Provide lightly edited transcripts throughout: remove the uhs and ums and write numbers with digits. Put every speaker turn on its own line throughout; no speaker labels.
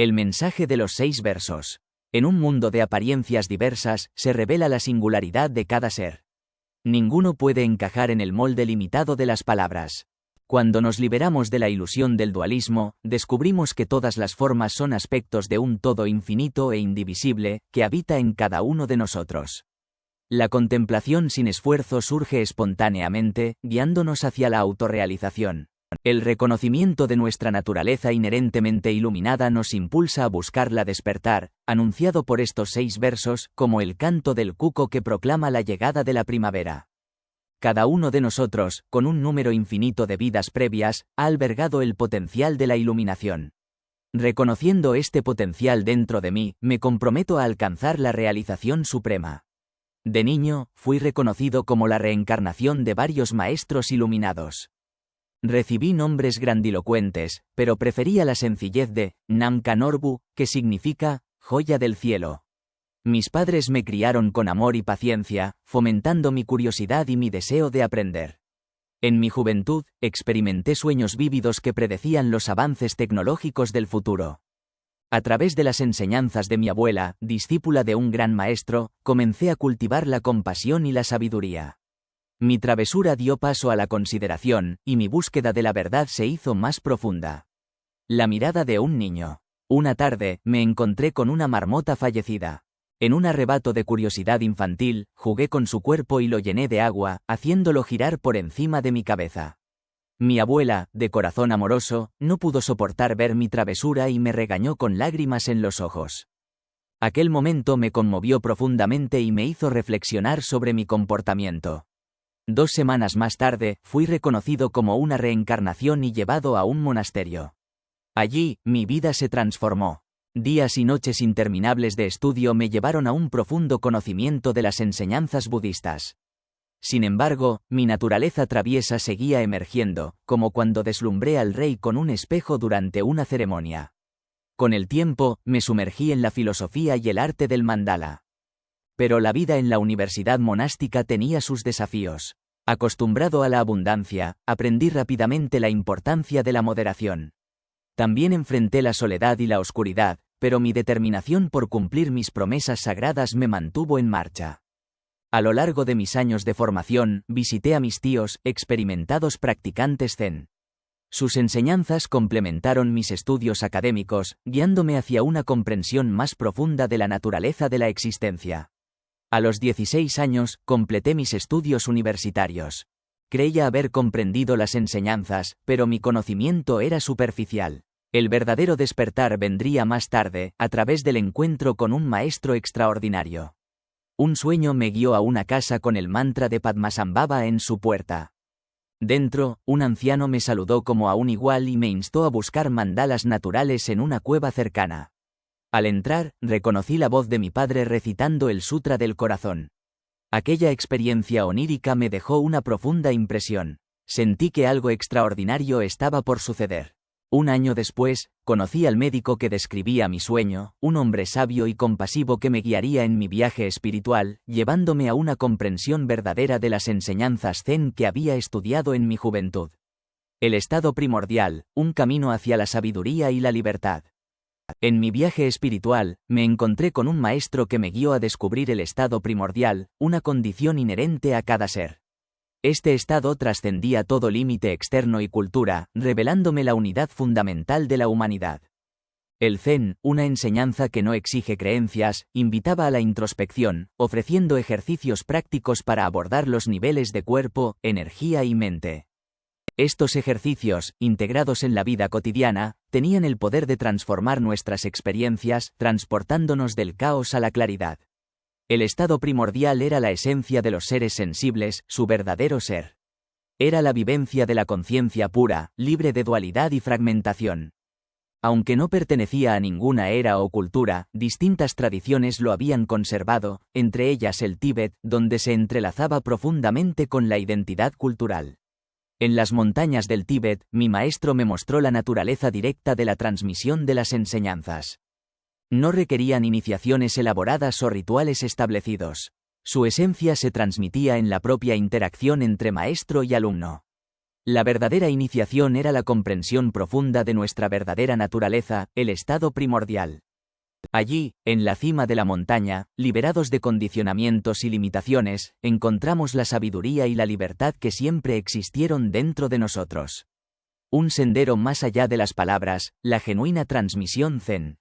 El mensaje de los 6 versos. En un mundo de apariencias diversas, se revela la singularidad de cada ser. Ninguno puede encajar en el molde limitado de las palabras. Cuando nos liberamos de la ilusión del dualismo, descubrimos que todas las formas son aspectos de un todo infinito e indivisible, que habita en cada uno de nosotros. La contemplación sin esfuerzo surge espontáneamente, guiándonos hacia la autorrealización. El reconocimiento de nuestra naturaleza inherentemente iluminada nos impulsa a buscarla despertar, anunciado por estos 6 versos, como el canto del cuco que proclama la llegada de la primavera. Cada uno de nosotros, con un número infinito de vidas previas, ha albergado el potencial de la iluminación. Reconociendo este potencial dentro de mí, me comprometo a alcanzar la realización suprema. De niño, fui reconocido como la reencarnación de varios maestros iluminados. Recibí nombres grandilocuentes, pero prefería la sencillez de Namka Norbu, que significa joya del cielo. Mis padres me criaron con amor y paciencia, fomentando mi curiosidad y mi deseo de aprender. En mi juventud, experimenté sueños vívidos que predecían los avances tecnológicos del futuro. A través de las enseñanzas de mi abuela, discípula de un gran maestro, comencé a cultivar la compasión y la sabiduría. Mi travesura dio paso a la consideración, y mi búsqueda de la verdad se hizo más profunda. La mirada de un niño. Una tarde, me encontré con una marmota fallecida. En un arrebato de curiosidad infantil, jugué con su cuerpo y lo llené de agua, haciéndolo girar por encima de mi cabeza. Mi abuela, de corazón amoroso, no pudo soportar ver mi travesura y me regañó con lágrimas en los ojos. Aquel momento me conmovió profundamente y me hizo reflexionar sobre mi comportamiento. 2 semanas más tarde, fui reconocido como una reencarnación y llevado a un monasterio. Allí, mi vida se transformó. Días y noches interminables de estudio me llevaron a un profundo conocimiento de las enseñanzas budistas. Sin embargo, mi naturaleza traviesa seguía emergiendo, como cuando deslumbré al rey con un espejo durante una ceremonia. Con el tiempo, me sumergí en la filosofía y el arte del mandala. Pero la vida en la universidad monástica tenía sus desafíos. Acostumbrado a la abundancia, aprendí rápidamente la importancia de la moderación. También enfrenté la soledad y la oscuridad, pero mi determinación por cumplir mis promesas sagradas me mantuvo en marcha. A lo largo de mis años de formación, visité a mis tíos, experimentados practicantes zen. Sus enseñanzas complementaron mis estudios académicos, guiándome hacia una comprensión más profunda de la naturaleza de la existencia. A los 16 años, completé mis estudios universitarios. Creía haber comprendido las enseñanzas, pero mi conocimiento era superficial. El verdadero despertar vendría más tarde, a través del encuentro con un maestro extraordinario. Un sueño me guió a una casa con el mantra de Padmasambhava en su puerta. Dentro, un anciano me saludó como a un igual y me instó a buscar mandalas naturales en una cueva cercana. Al entrar, reconocí la voz de mi padre recitando el Sutra del Corazón. Aquella experiencia onírica me dejó una profunda impresión. Sentí que algo extraordinario estaba por suceder. Un año después, conocí al médico que describía mi sueño, un hombre sabio y compasivo que me guiaría en mi viaje espiritual, llevándome a una comprensión verdadera de las enseñanzas zen que había estudiado en mi juventud. El estado primordial, un camino hacia la sabiduría y la libertad. En mi viaje espiritual, me encontré con un maestro que me guió a descubrir el estado primordial, una condición inherente a cada ser. Este estado trascendía todo límite externo y cultura, revelándome la unidad fundamental de la humanidad. El Zen, una enseñanza que no exige creencias, invitaba a la introspección, ofreciendo ejercicios prácticos para abordar los niveles de cuerpo, energía y mente. Estos ejercicios, integrados en la vida cotidiana, tenían el poder de transformar nuestras experiencias, transportándonos del caos a la claridad. El estado primordial era la esencia de los seres sensibles, su verdadero ser. Era la vivencia de la conciencia pura, libre de dualidad y fragmentación. Aunque no pertenecía a ninguna era o cultura, distintas tradiciones lo habían conservado, entre ellas el Tíbet, donde se entrelazaba profundamente con la identidad cultural. En las montañas del Tíbet, mi maestro me mostró la naturaleza directa de la transmisión de las enseñanzas. No requerían iniciaciones elaboradas o rituales establecidos. Su esencia se transmitía en la propia interacción entre maestro y alumno. La verdadera iniciación era la comprensión profunda de nuestra verdadera naturaleza, el estado primordial. Allí, en la cima de la montaña, liberados de condicionamientos y limitaciones, encontramos la sabiduría y la libertad que siempre existieron dentro de nosotros. Un sendero más allá de las palabras, la genuina transmisión Zen.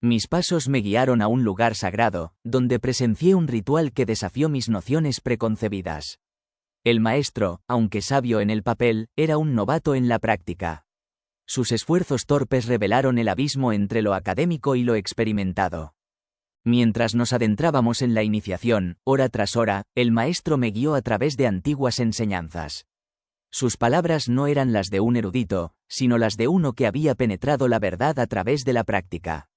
Mis pasos me guiaron a un lugar sagrado, donde presencié un ritual que desafió mis nociones preconcebidas. El maestro, aunque sabio en el papel, era un novato en la práctica. Sus esfuerzos torpes revelaron el abismo entre lo académico y lo experimentado. Mientras nos adentrábamos en la iniciación, hora tras hora, el maestro me guió a través de antiguas enseñanzas. Sus palabras no eran las de un erudito, sino las de uno que había penetrado la verdad a través de la práctica.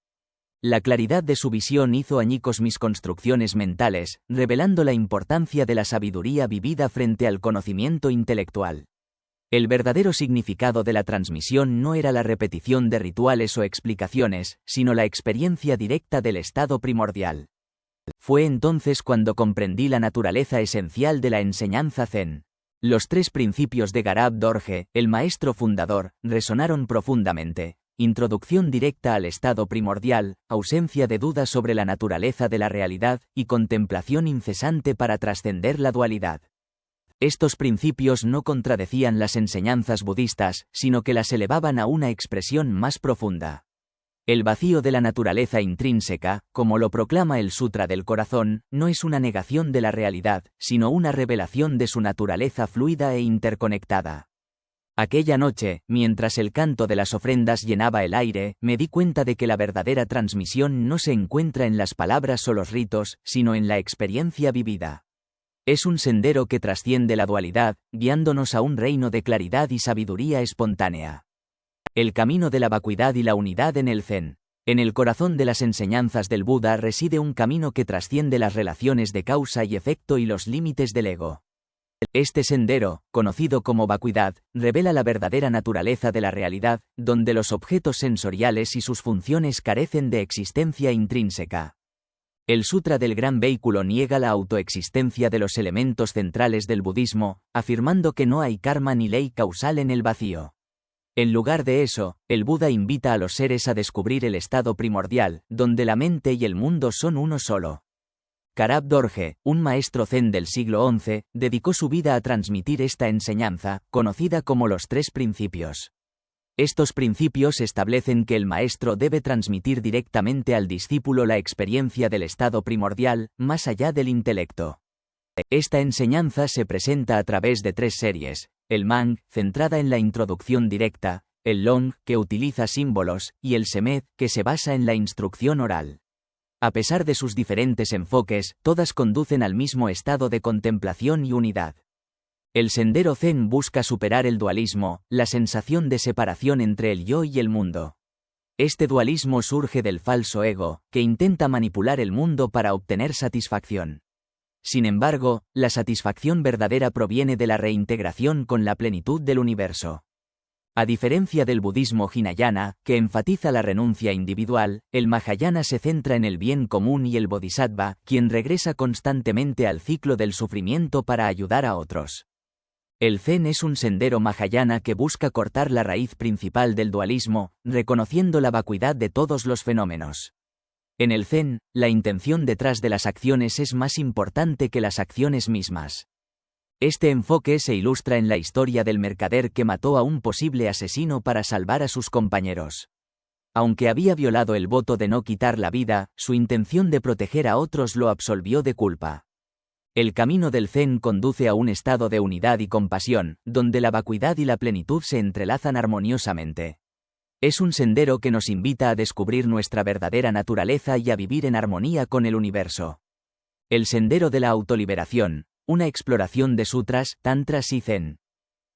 La claridad de su visión hizo añicos mis construcciones mentales, revelando la importancia de la sabiduría vivida frente al conocimiento intelectual. El verdadero significado de la transmisión no era la repetición de rituales o explicaciones, sino la experiencia directa del estado primordial. Fue entonces cuando comprendí la naturaleza esencial de la enseñanza Zen. Los 3 principios de Garab Dorje, el maestro fundador, resonaron profundamente. Introducción directa al estado primordial, ausencia de dudas sobre la naturaleza de la realidad, y contemplación incesante para trascender la dualidad. Estos principios no contradecían las enseñanzas budistas, sino que las elevaban a una expresión más profunda. El vacío de la naturaleza intrínseca, como lo proclama el Sutra del Corazón, no es una negación de la realidad, sino una revelación de su naturaleza fluida e interconectada. Aquella noche, mientras el canto de las ofrendas llenaba el aire, me di cuenta de que la verdadera transmisión no se encuentra en las palabras o los ritos, sino en la experiencia vivida. Es un sendero que trasciende la dualidad, guiándonos a un reino de claridad y sabiduría espontánea. El camino de la vacuidad y la unidad en el Zen. En el corazón de las enseñanzas del Buda reside un camino que trasciende las relaciones de causa y efecto y los límites del ego. Este sendero, conocido como vacuidad, revela la verdadera naturaleza de la realidad, donde los objetos sensoriales y sus funciones carecen de existencia intrínseca. El Sutra del Gran Vehículo niega la autoexistencia de los elementos centrales del budismo, afirmando que no hay karma ni ley causal en el vacío. En lugar de eso, el Buda invita a los seres a descubrir el estado primordial, donde la mente y el mundo son uno solo. Garab Dorje, un maestro zen del siglo XI, dedicó su vida a transmitir esta enseñanza, conocida como los 3 principios. Estos principios establecen que el maestro debe transmitir directamente al discípulo la experiencia del estado primordial, más allá del intelecto. Esta enseñanza se presenta a través de 3 series, el Mang, centrada en la introducción directa, el Long, que utiliza símbolos, y el Semed, que se basa en la instrucción oral. A pesar de sus diferentes enfoques, todas conducen al mismo estado de contemplación y unidad. El sendero Zen busca superar el dualismo, la sensación de separación entre el yo y el mundo. Este dualismo surge del falso ego, que intenta manipular el mundo para obtener satisfacción. Sin embargo, la satisfacción verdadera proviene de la reintegración con la plenitud del universo. A diferencia del budismo Hinayana, que enfatiza la renuncia individual, el Mahayana se centra en el bien común y el Bodhisattva, quien regresa constantemente al ciclo del sufrimiento para ayudar a otros. El Zen es un sendero Mahayana que busca cortar la raíz principal del dualismo, reconociendo la vacuidad de todos los fenómenos. En el Zen, la intención detrás de las acciones es más importante que las acciones mismas. Este enfoque se ilustra en la historia del mercader que mató a un posible asesino para salvar a sus compañeros. Aunque había violado el voto de no quitar la vida, su intención de proteger a otros lo absolvió de culpa. El camino del Zen conduce a un estado de unidad y compasión, donde la vacuidad y la plenitud se entrelazan armoniosamente. Es un sendero que nos invita a descubrir nuestra verdadera naturaleza y a vivir en armonía con el universo. El sendero de la autoliberación, una exploración de sutras, tantras y zen.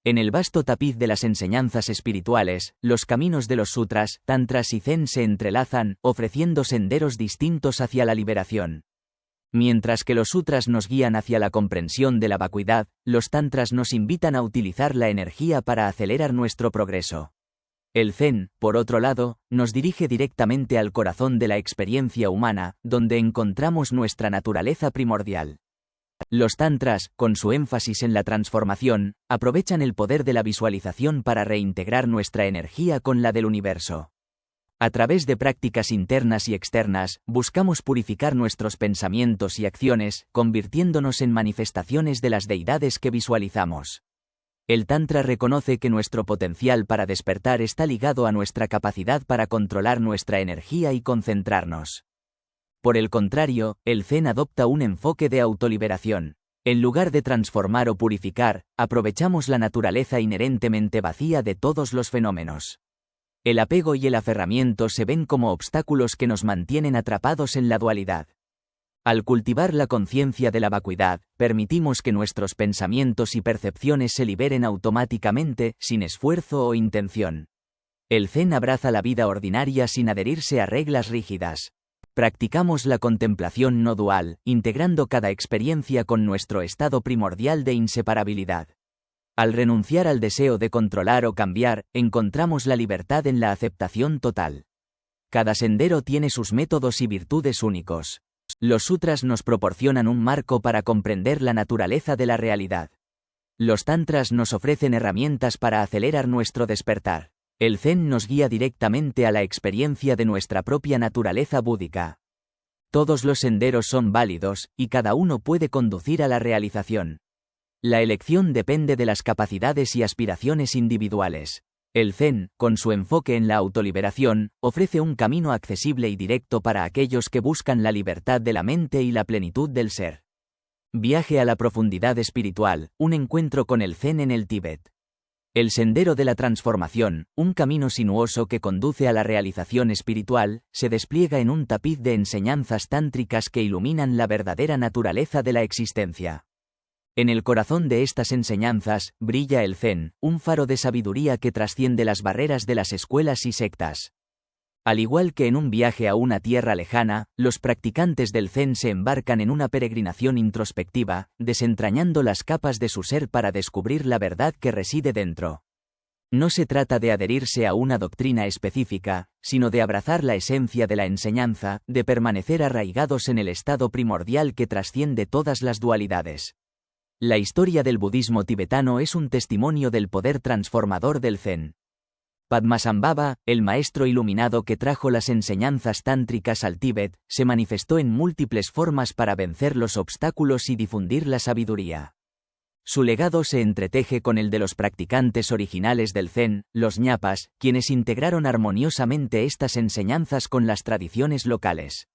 En el vasto tapiz de las enseñanzas espirituales, los caminos de los sutras, tantras y zen se entrelazan, ofreciendo senderos distintos hacia la liberación. Mientras que los sutras nos guían hacia la comprensión de la vacuidad, los tantras nos invitan a utilizar la energía para acelerar nuestro progreso. El Zen, por otro lado, nos dirige directamente al corazón de la experiencia humana, donde encontramos nuestra naturaleza primordial. Los tantras, con su énfasis en la transformación, aprovechan el poder de la visualización para reintegrar nuestra energía con la del universo. A través de prácticas internas y externas, buscamos purificar nuestros pensamientos y acciones, convirtiéndonos en manifestaciones de las deidades que visualizamos. El Tantra reconoce que nuestro potencial para despertar está ligado a nuestra capacidad para controlar nuestra energía y concentrarnos. Por el contrario, el Zen adopta un enfoque de autoliberación. En lugar de transformar o purificar, aprovechamos la naturaleza inherentemente vacía de todos los fenómenos. El apego y el aferramiento se ven como obstáculos que nos mantienen atrapados en la dualidad. Al cultivar la conciencia de la vacuidad, permitimos que nuestros pensamientos y percepciones se liberen automáticamente, sin esfuerzo o intención. El Zen abraza la vida ordinaria sin adherirse a reglas rígidas. Practicamos la contemplación no dual, integrando cada experiencia con nuestro estado primordial de inseparabilidad. Al renunciar al deseo de controlar o cambiar, encontramos la libertad en la aceptación total. Cada sendero tiene sus métodos y virtudes únicos. Los sutras nos proporcionan un marco para comprender la naturaleza de la realidad. Los tantras nos ofrecen herramientas para acelerar nuestro despertar. El Zen nos guía directamente a la experiencia de nuestra propia naturaleza búdica. Todos los senderos son válidos, y cada uno puede conducir a la realización. La elección depende de las capacidades y aspiraciones individuales. El Zen, con su enfoque en la autoliberación, ofrece un camino accesible y directo para aquellos que buscan la libertad de la mente y la plenitud del ser. Viaje a la profundidad espiritual, un encuentro con el Zen en el Tíbet. El sendero de la transformación, un camino sinuoso que conduce a la realización espiritual, se despliega en un tapiz de enseñanzas tántricas que iluminan la verdadera naturaleza de la existencia. En el corazón de estas enseñanzas, brilla el Zen, un faro de sabiduría que trasciende las barreras de las escuelas y sectas. Al igual que en un viaje a una tierra lejana, los practicantes del Zen se embarcan en una peregrinación introspectiva, desentrañando las capas de su ser para descubrir la verdad que reside dentro. No se trata de adherirse a una doctrina específica, sino de abrazar la esencia de la enseñanza, de permanecer arraigados en el estado primordial que trasciende todas las dualidades. La historia del budismo tibetano es un testimonio del poder transformador del Zen. Padmasambhava, el maestro iluminado que trajo las enseñanzas tántricas al Tíbet, se manifestó en múltiples formas para vencer los obstáculos y difundir la sabiduría. Su legado se entreteje con el de los practicantes originales del Zen, los ñapas, quienes integraron armoniosamente estas enseñanzas con las tradiciones locales.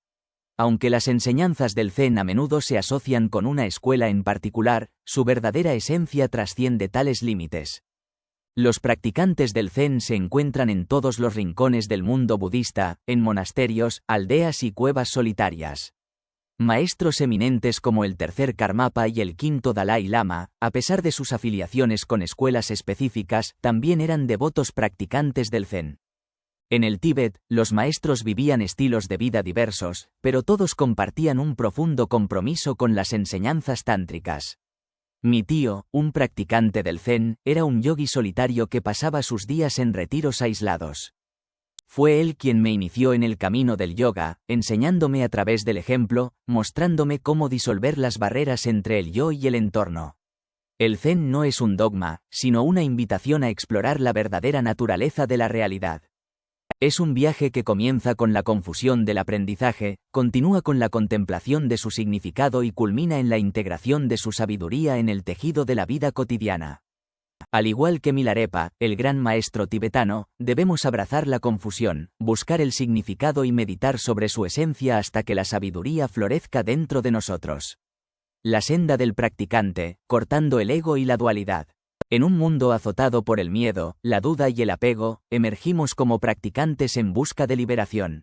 Aunque las enseñanzas del Zen a menudo se asocian con una escuela en particular, su verdadera esencia trasciende tales límites. Los practicantes del Zen se encuentran en todos los rincones del mundo budista, en monasterios, aldeas y cuevas solitarias. Maestros eminentes como el tercer Karmapa y el quinto Dalai Lama, a pesar de sus afiliaciones con escuelas específicas, también eran devotos practicantes del Zen. En el Tíbet, los maestros vivían estilos de vida diversos, pero todos compartían un profundo compromiso con las enseñanzas tántricas. Mi tío, un practicante del Zen, era un yogui solitario que pasaba sus días en retiros aislados. Fue él quien me inició en el camino del yoga, enseñándome a través del ejemplo, mostrándome cómo disolver las barreras entre el yo y el entorno. El Zen no es un dogma, sino una invitación a explorar la verdadera naturaleza de la realidad. Es un viaje que comienza con la confusión del aprendizaje, continúa con la contemplación de su significado y culmina en la integración de su sabiduría en el tejido de la vida cotidiana. Al igual que Milarepa, el gran maestro tibetano, debemos abrazar la confusión, buscar el significado y meditar sobre su esencia hasta que la sabiduría florezca dentro de nosotros. La senda del practicante, cortando el ego y la dualidad. En un mundo azotado por el miedo, la duda y el apego, emergimos como practicantes en busca de liberación.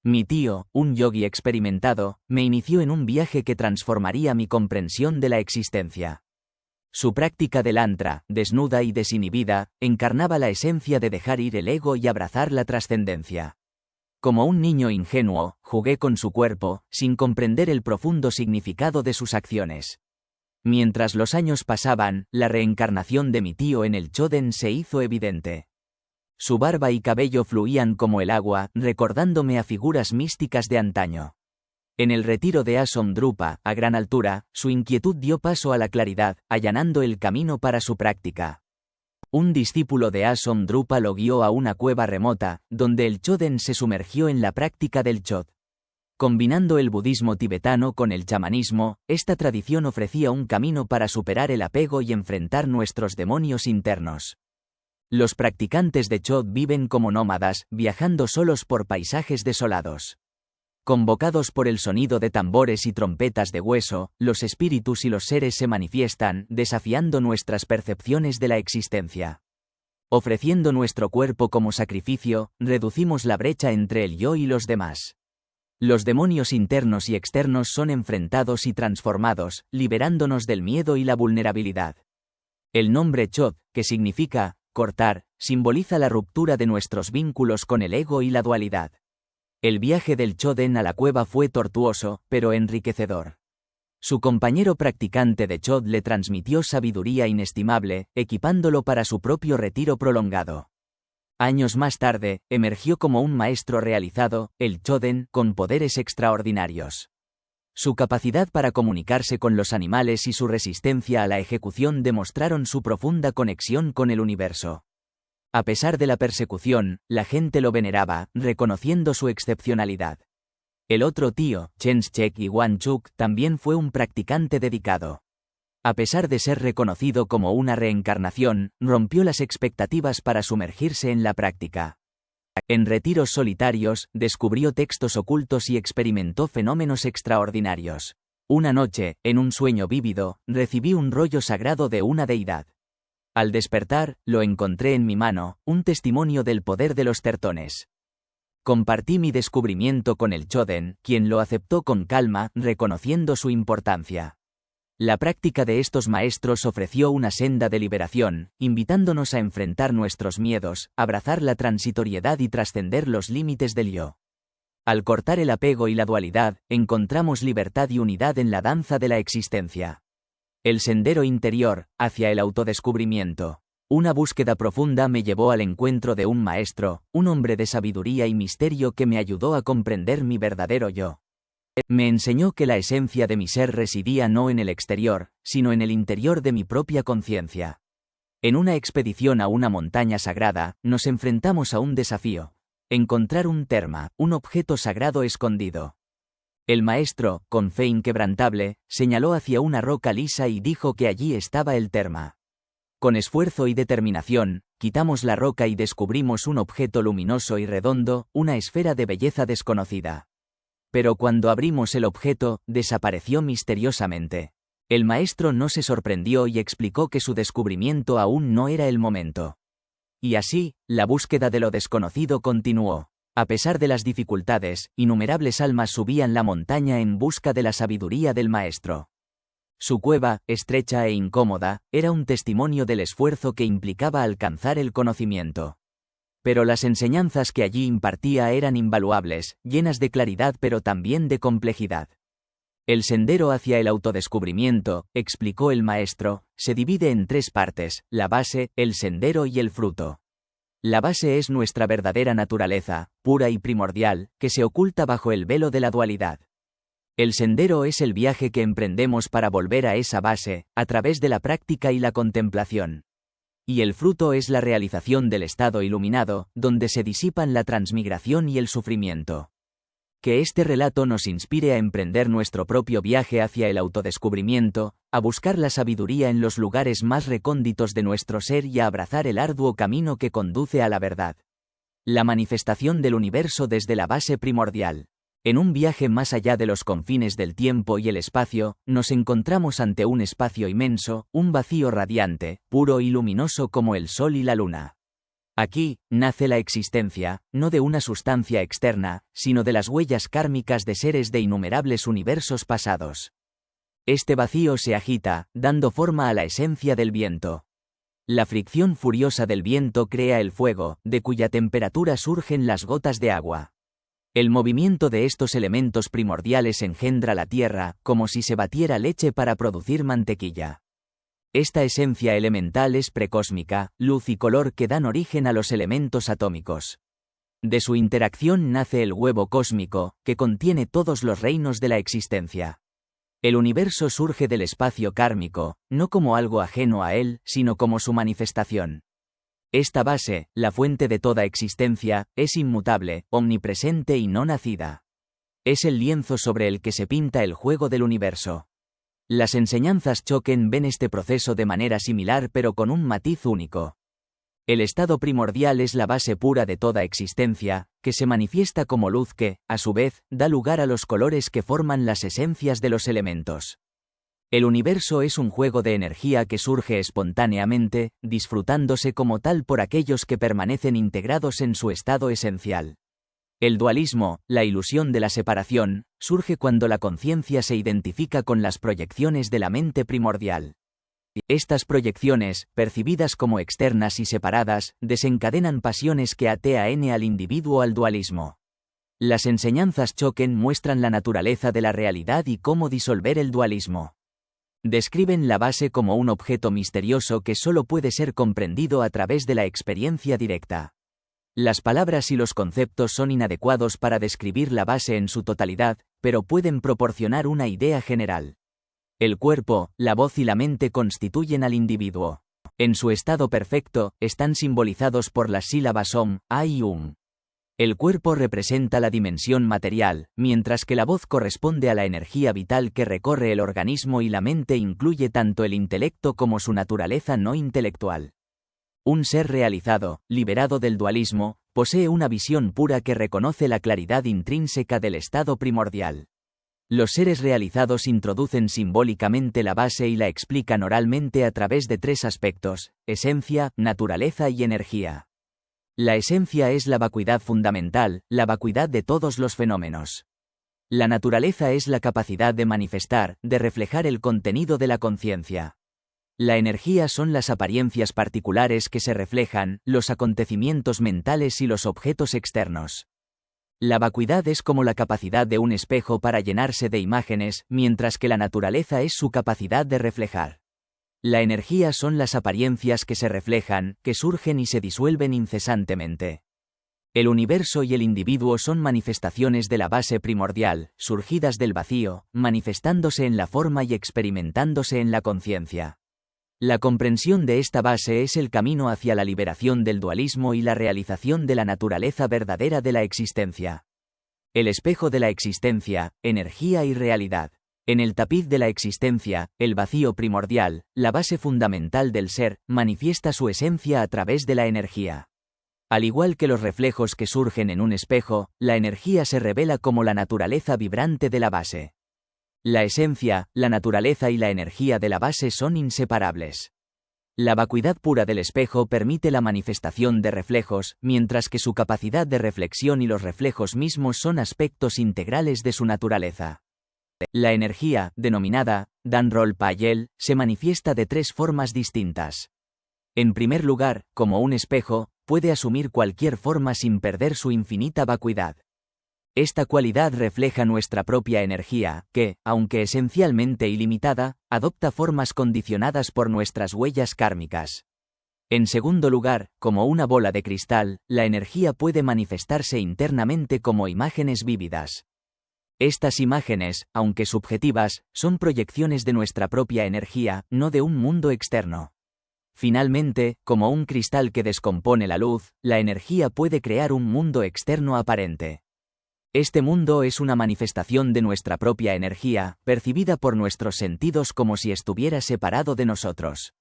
Mi tío, un yogui experimentado, me inició en un viaje que transformaría mi comprensión de la existencia. Su práctica del Tantra, desnuda y desinhibida, encarnaba la esencia de dejar ir el ego y abrazar la trascendencia. Como un niño ingenuo, jugué con su cuerpo, sin comprender el profundo significado de sus acciones. Mientras los años pasaban, la reencarnación de mi tío en el Choden se hizo evidente. Su barba y cabello fluían como el agua, recordándome a figuras místicas de antaño. En el retiro de Asomdrupa, a gran altura, su inquietud dio paso a la claridad, allanando el camino para su práctica. Un discípulo de Asomdrupa lo guió a una cueva remota, donde el Choden se sumergió en la práctica del Chod. Combinando el budismo tibetano con el chamanismo, esta tradición ofrecía un camino para superar el apego y enfrentar nuestros demonios internos. Los practicantes de Chod viven como nómadas, viajando solos por paisajes desolados. Convocados por el sonido de tambores y trompetas de hueso, los espíritus y los seres se manifiestan, desafiando nuestras percepciones de la existencia. Ofreciendo nuestro cuerpo como sacrificio, reducimos la brecha entre el yo y los demás. Los demonios internos y externos son enfrentados y transformados, liberándonos del miedo y la vulnerabilidad. El nombre Chod, que significa cortar, simboliza la ruptura de nuestros vínculos con el ego y la dualidad. El viaje del Choden a la cueva fue tortuoso, pero enriquecedor. Su compañero practicante de Chod le transmitió sabiduría inestimable, equipándolo para su propio retiro prolongado. Años más tarde, emergió como un maestro realizado, el Choden, con poderes extraordinarios. Su capacidad para comunicarse con los animales y su resistencia a la ejecución demostraron su profunda conexión con el universo. A pesar de la persecución, la gente lo veneraba, reconociendo su excepcionalidad. El otro tío, Chenshek Iwanchuk, también fue un practicante dedicado. A pesar de ser reconocido como una reencarnación, rompió las expectativas para sumergirse en la práctica. En retiros solitarios, descubrió textos ocultos y experimentó fenómenos extraordinarios. Una noche, en un sueño vívido, recibí un rollo sagrado de una deidad. Al despertar, lo encontré en mi mano, un testimonio del poder de los tertones. Compartí mi descubrimiento con el Choden, quien lo aceptó con calma, reconociendo su importancia. La práctica de estos maestros ofreció una senda de liberación, invitándonos a enfrentar nuestros miedos, abrazar la transitoriedad y trascender los límites del yo. Al cortar el apego y la dualidad, encontramos libertad y unidad en la danza de la existencia. El sendero interior, hacia el autodescubrimiento. Una búsqueda profunda me llevó al encuentro de un maestro, un hombre de sabiduría y misterio que me ayudó a comprender mi verdadero yo. Me enseñó que la esencia de mi ser residía no en el exterior, sino en el interior de mi propia conciencia. En una expedición a una montaña sagrada, nos enfrentamos a un desafío: encontrar un terma, un objeto sagrado escondido. El maestro, con fe inquebrantable, señaló hacia una roca lisa y dijo que allí estaba el terma. Con esfuerzo y determinación, quitamos la roca y descubrimos un objeto luminoso y redondo, una esfera de belleza desconocida. Pero cuando abrimos el objeto, desapareció misteriosamente. El maestro no se sorprendió y explicó que su descubrimiento aún no era el momento. Y así, la búsqueda de lo desconocido continuó. A pesar de las dificultades, innumerables almas subían la montaña en busca de la sabiduría del maestro. Su cueva, estrecha e incómoda, era un testimonio del esfuerzo que implicaba alcanzar el conocimiento. Pero las enseñanzas que allí impartía eran invaluables, llenas de claridad pero también de complejidad. El sendero hacia el autodescubrimiento, explicó el maestro, se divide en 3 partes: la base, el sendero y el fruto. La base es nuestra verdadera naturaleza, pura y primordial, que se oculta bajo el velo de la dualidad. El sendero es el viaje que emprendemos para volver a esa base, a través de la práctica y la contemplación. Y el fruto es la realización del estado iluminado, donde se disipan la transmigración y el sufrimiento. Que este relato nos inspire a emprender nuestro propio viaje hacia el autodescubrimiento, a buscar la sabiduría en los lugares más recónditos de nuestro ser y a abrazar el arduo camino que conduce a la verdad. La manifestación del universo desde la base primordial. En un viaje más allá de los confines del tiempo y el espacio, nos encontramos ante un espacio inmenso, un vacío radiante, puro y luminoso como el sol y la luna. Aquí, nace la existencia, no de una sustancia externa, sino de las huellas kármicas de seres de innumerables universos pasados. Este vacío se agita, dando forma a la esencia del viento. La fricción furiosa del viento crea el fuego, de cuya temperatura surgen las gotas de agua. El movimiento de estos elementos primordiales engendra la tierra, como si se batiera leche para producir mantequilla. Esta esencia elemental es precósmica, luz y color que dan origen a los elementos atómicos. De su interacción nace el huevo cósmico, que contiene todos los reinos de la existencia. El universo surge del espacio kármico, no como algo ajeno a él, sino como su manifestación. Esta base, la fuente de toda existencia, es inmutable, omnipresente y no nacida. Es el lienzo sobre el que se pinta el juego del universo. Las enseñanzas Choken ven este proceso de manera similar pero con un matiz único. El estado primordial es la base pura de toda existencia, que se manifiesta como luz que, a su vez, da lugar a los colores que forman las esencias de los elementos. El universo es un juego de energía que surge espontáneamente, disfrutándose como tal por aquellos que permanecen integrados en su estado esencial. El dualismo, la ilusión de la separación, surge cuando la conciencia se identifica con las proyecciones de la mente primordial. Estas proyecciones, percibidas como externas y separadas, desencadenan pasiones que atraen al individuo al dualismo. Las enseñanzas Choken muestran la naturaleza de la realidad y cómo disolver el dualismo. Describen la base como un objeto misterioso que solo puede ser comprendido a través de la experiencia directa. Las palabras y los conceptos son inadecuados para describir la base en su totalidad, pero pueden proporcionar una idea general. El cuerpo, la voz y la mente constituyen al individuo. En su estado perfecto, están simbolizados por las sílabas Om, A y Um. El cuerpo representa la dimensión material, mientras que la voz corresponde a la energía vital que recorre el organismo y la mente incluye tanto el intelecto como su naturaleza no intelectual. Un ser realizado, liberado del dualismo, posee una visión pura que reconoce la claridad intrínseca del estado primordial. Los seres realizados introducen simbólicamente la base y la explican oralmente a través de tres aspectos: esencia, naturaleza y energía. La esencia es la vacuidad fundamental, la vacuidad de todos los fenómenos. La naturaleza es la capacidad de manifestar, de reflejar el contenido de la conciencia. La energía son las apariencias particulares que se reflejan, los acontecimientos mentales y los objetos externos. La vacuidad es como la capacidad de un espejo para llenarse de imágenes, mientras que la naturaleza es su capacidad de reflejar. La energía son las apariencias que se reflejan, que surgen y se disuelven incesantemente. El universo y el individuo son manifestaciones de la base primordial, surgidas del vacío, manifestándose en la forma y experimentándose en la conciencia. La comprensión de esta base es el camino hacia la liberación del dualismo y la realización de la naturaleza verdadera de la existencia. El espejo de la existencia, energía y realidad. En el tapiz de la existencia, el vacío primordial, la base fundamental del ser, manifiesta su esencia a través de la energía. Al igual que los reflejos que surgen en un espejo, la energía se revela como la naturaleza vibrante de la base. La esencia, la naturaleza y la energía de la base son inseparables. La vacuidad pura del espejo permite la manifestación de reflejos, mientras que su capacidad de reflexión y los reflejos mismos son aspectos integrales de su naturaleza. La energía, denominada Danrol Payel, se manifiesta de tres formas distintas. En primer lugar, como un espejo, puede asumir cualquier forma sin perder su infinita vacuidad. Esta cualidad refleja nuestra propia energía, que, aunque esencialmente ilimitada, adopta formas condicionadas por nuestras huellas kármicas. En segundo lugar, como una bola de cristal, la energía puede manifestarse internamente como imágenes vívidas. Estas imágenes, aunque subjetivas, son proyecciones de nuestra propia energía, no de un mundo externo. Finalmente, como un cristal que descompone la luz, la energía puede crear un mundo externo aparente. Este mundo es una manifestación de nuestra propia energía, percibida por nuestros sentidos como si estuviera separado de nosotros.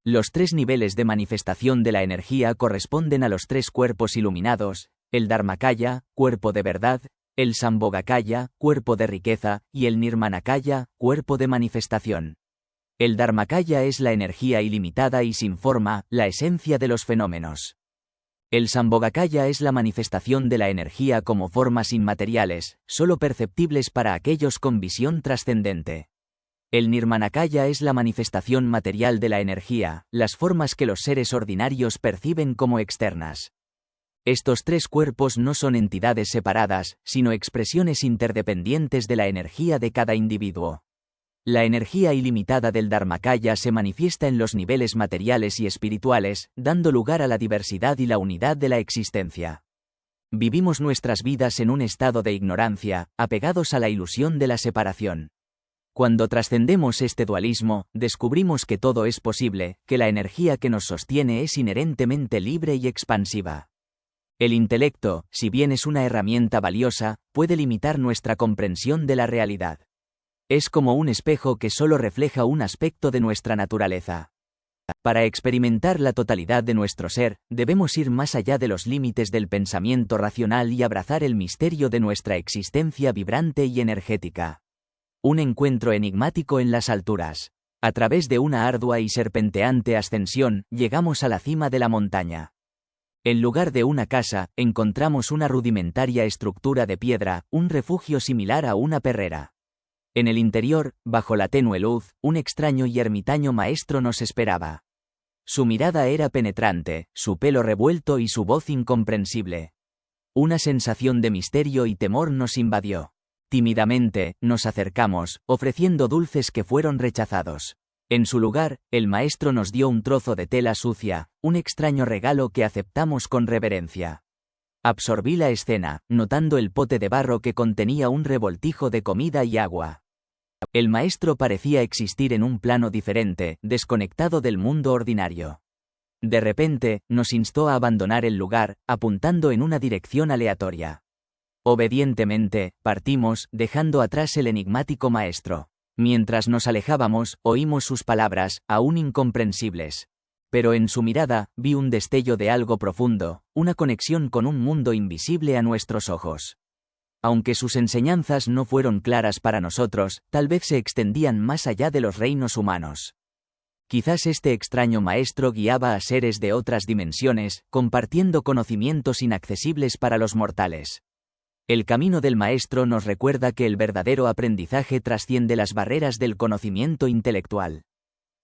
Los tres niveles de manifestación de la energía corresponden a los tres cuerpos iluminados: el Dharmakaya, cuerpo de verdad; el Sambhogakaya, cuerpo de riqueza; y el Nirmanakaya, cuerpo de manifestación. El Dharmakaya es la energía ilimitada y sin forma, la esencia de los fenómenos. El Sambhogakaya es la manifestación de la energía como formas inmateriales, solo perceptibles para aquellos con visión trascendente. El Nirmanakaya es la manifestación material de la energía, las formas que los seres ordinarios perciben como externas. Estos tres cuerpos no son entidades separadas, sino expresiones interdependientes de la energía de cada individuo. La energía ilimitada del Dharmakaya se manifiesta en los niveles materiales y espirituales, dando lugar a la diversidad y la unidad de la existencia. Vivimos nuestras vidas en un estado de ignorancia, apegados a la ilusión de la separación. Cuando trascendemos este dualismo, descubrimos que todo es posible, que la energía que nos sostiene es inherentemente libre y expansiva. El intelecto, si bien es una herramienta valiosa, puede limitar nuestra comprensión de la realidad. Es como un espejo que solo refleja un aspecto de nuestra naturaleza. Para experimentar la totalidad de nuestro ser, debemos ir más allá de los límites del pensamiento racional y abrazar el misterio de nuestra existencia vibrante y energética. Un encuentro enigmático en las alturas. A través de una ardua y serpenteante ascensión, llegamos a la cima de la montaña. En lugar de una casa, encontramos una rudimentaria estructura de piedra, un refugio similar a una perrera. En el interior, bajo la tenue luz, un extraño y ermitaño maestro nos esperaba. Su mirada era penetrante, su pelo revuelto y su voz incomprensible. Una sensación de misterio y temor nos invadió. Tímidamente, nos acercamos, ofreciendo dulces que fueron rechazados. En su lugar, el maestro nos dio un trozo de tela sucia, un extraño regalo que aceptamos con reverencia. Absorbí la escena, notando el pote de barro que contenía un revoltijo de comida y agua. El maestro parecía existir en un plano diferente, desconectado del mundo ordinario. De repente, nos instó a abandonar el lugar, apuntando en una dirección aleatoria. Obedientemente, partimos, dejando atrás el enigmático maestro. Mientras nos alejábamos, oímos sus palabras, aún incomprensibles. Pero en su mirada, vi un destello de algo profundo, una conexión con un mundo invisible a nuestros ojos. Aunque sus enseñanzas no fueron claras para nosotros, tal vez se extendían más allá de los reinos humanos. Quizás este extraño maestro guiaba a seres de otras dimensiones, compartiendo conocimientos inaccesibles para los mortales. El camino del maestro nos recuerda que el verdadero aprendizaje trasciende las barreras del conocimiento intelectual.